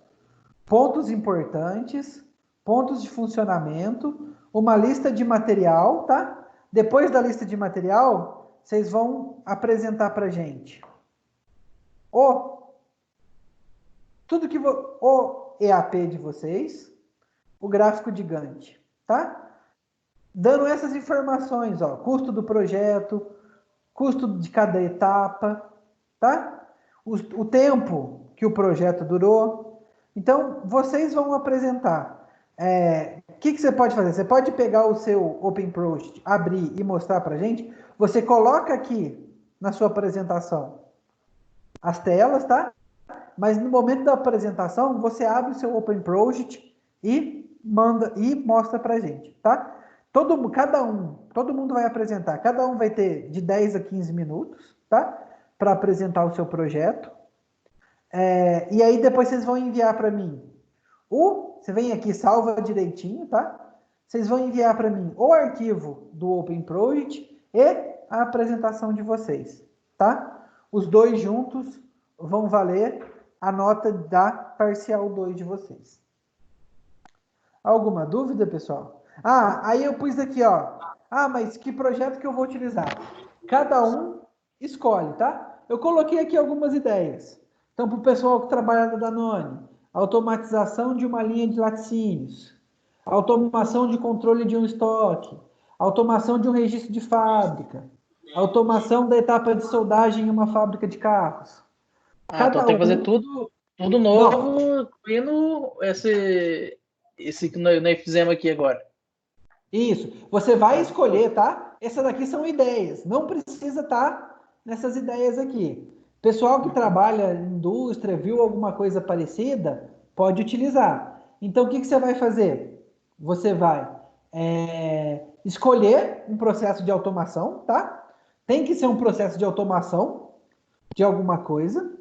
pontos importantes, pontos de funcionamento, uma lista de material, tá? Depois da lista de material, vocês vão apresentar para a gente o EAP de vocês, o gráfico de Gantt, tá? Dando essas informações, ó, custo do projeto, custo de cada etapa, tá? O tempo que o projeto durou. Então, vocês vão apresentar. O que você pode fazer? Você pode pegar o seu OpenProject, abrir e mostrar para a gente. Você coloca aqui na sua apresentação as telas, tá? Mas no momento da apresentação, você abre o seu OpenProject e mostra para a gente, tá? Todo mundo vai apresentar. Cada um vai ter de 10 a 15 minutos, tá? Para apresentar o seu projeto. E aí depois vocês vão enviar para mim. Você vem aqui, salva direitinho, tá? Vocês vão enviar para mim o arquivo do OpenProject e a apresentação de vocês, tá? Os dois juntos vão valer a nota da parcial 2 de vocês. Alguma dúvida, pessoal? Aí eu pus aqui, ó. Mas que projeto que eu vou utilizar? Cada um escolhe, tá? Eu coloquei aqui algumas ideias. Então, para o pessoal que trabalha na Danone, automatização de uma linha de laticínios, automação de controle de um estoque, automação de um registro de fábrica, automação da etapa de soldagem em uma fábrica de carros. Então tem que fazer tudo novo, incluindo esse que nós fizemos aqui agora. Isso. Você vai escolher, tá? Essas aqui são ideias. Não precisa estar nessas ideias aqui. Pessoal que trabalha em indústria, viu alguma coisa parecida, pode utilizar. Então, o que você vai fazer? Você vai escolher um processo de automação, tá? Tem que ser um processo de automação de alguma coisa.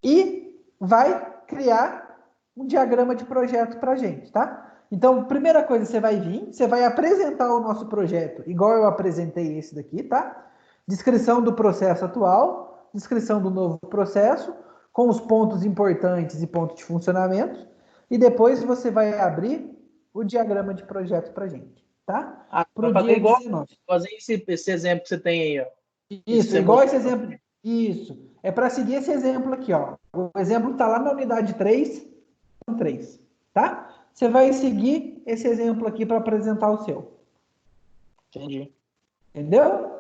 E vai criar um diagrama de projeto para a gente, tá? Então, primeira coisa, você vai vir, você vai apresentar o nosso projeto, igual eu apresentei esse daqui, tá? Descrição do processo atual, descrição do novo processo, com os pontos importantes e pontos de funcionamento, e depois você vai abrir o diagrama de projeto para a gente, tá? Para o dia igual, 19. Fazer esse exemplo que você tem aí, ó. Isso, igual esse exemplo. Isso. É para seguir esse exemplo aqui, ó. O exemplo está lá na unidade 3, tá? Você vai seguir esse exemplo aqui para apresentar o seu. Entendi. Entendeu?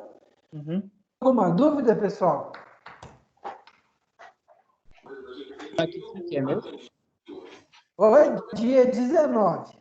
Uhum. Alguma dúvida, pessoal? Aqui que é mesmo? Oi, dia 19.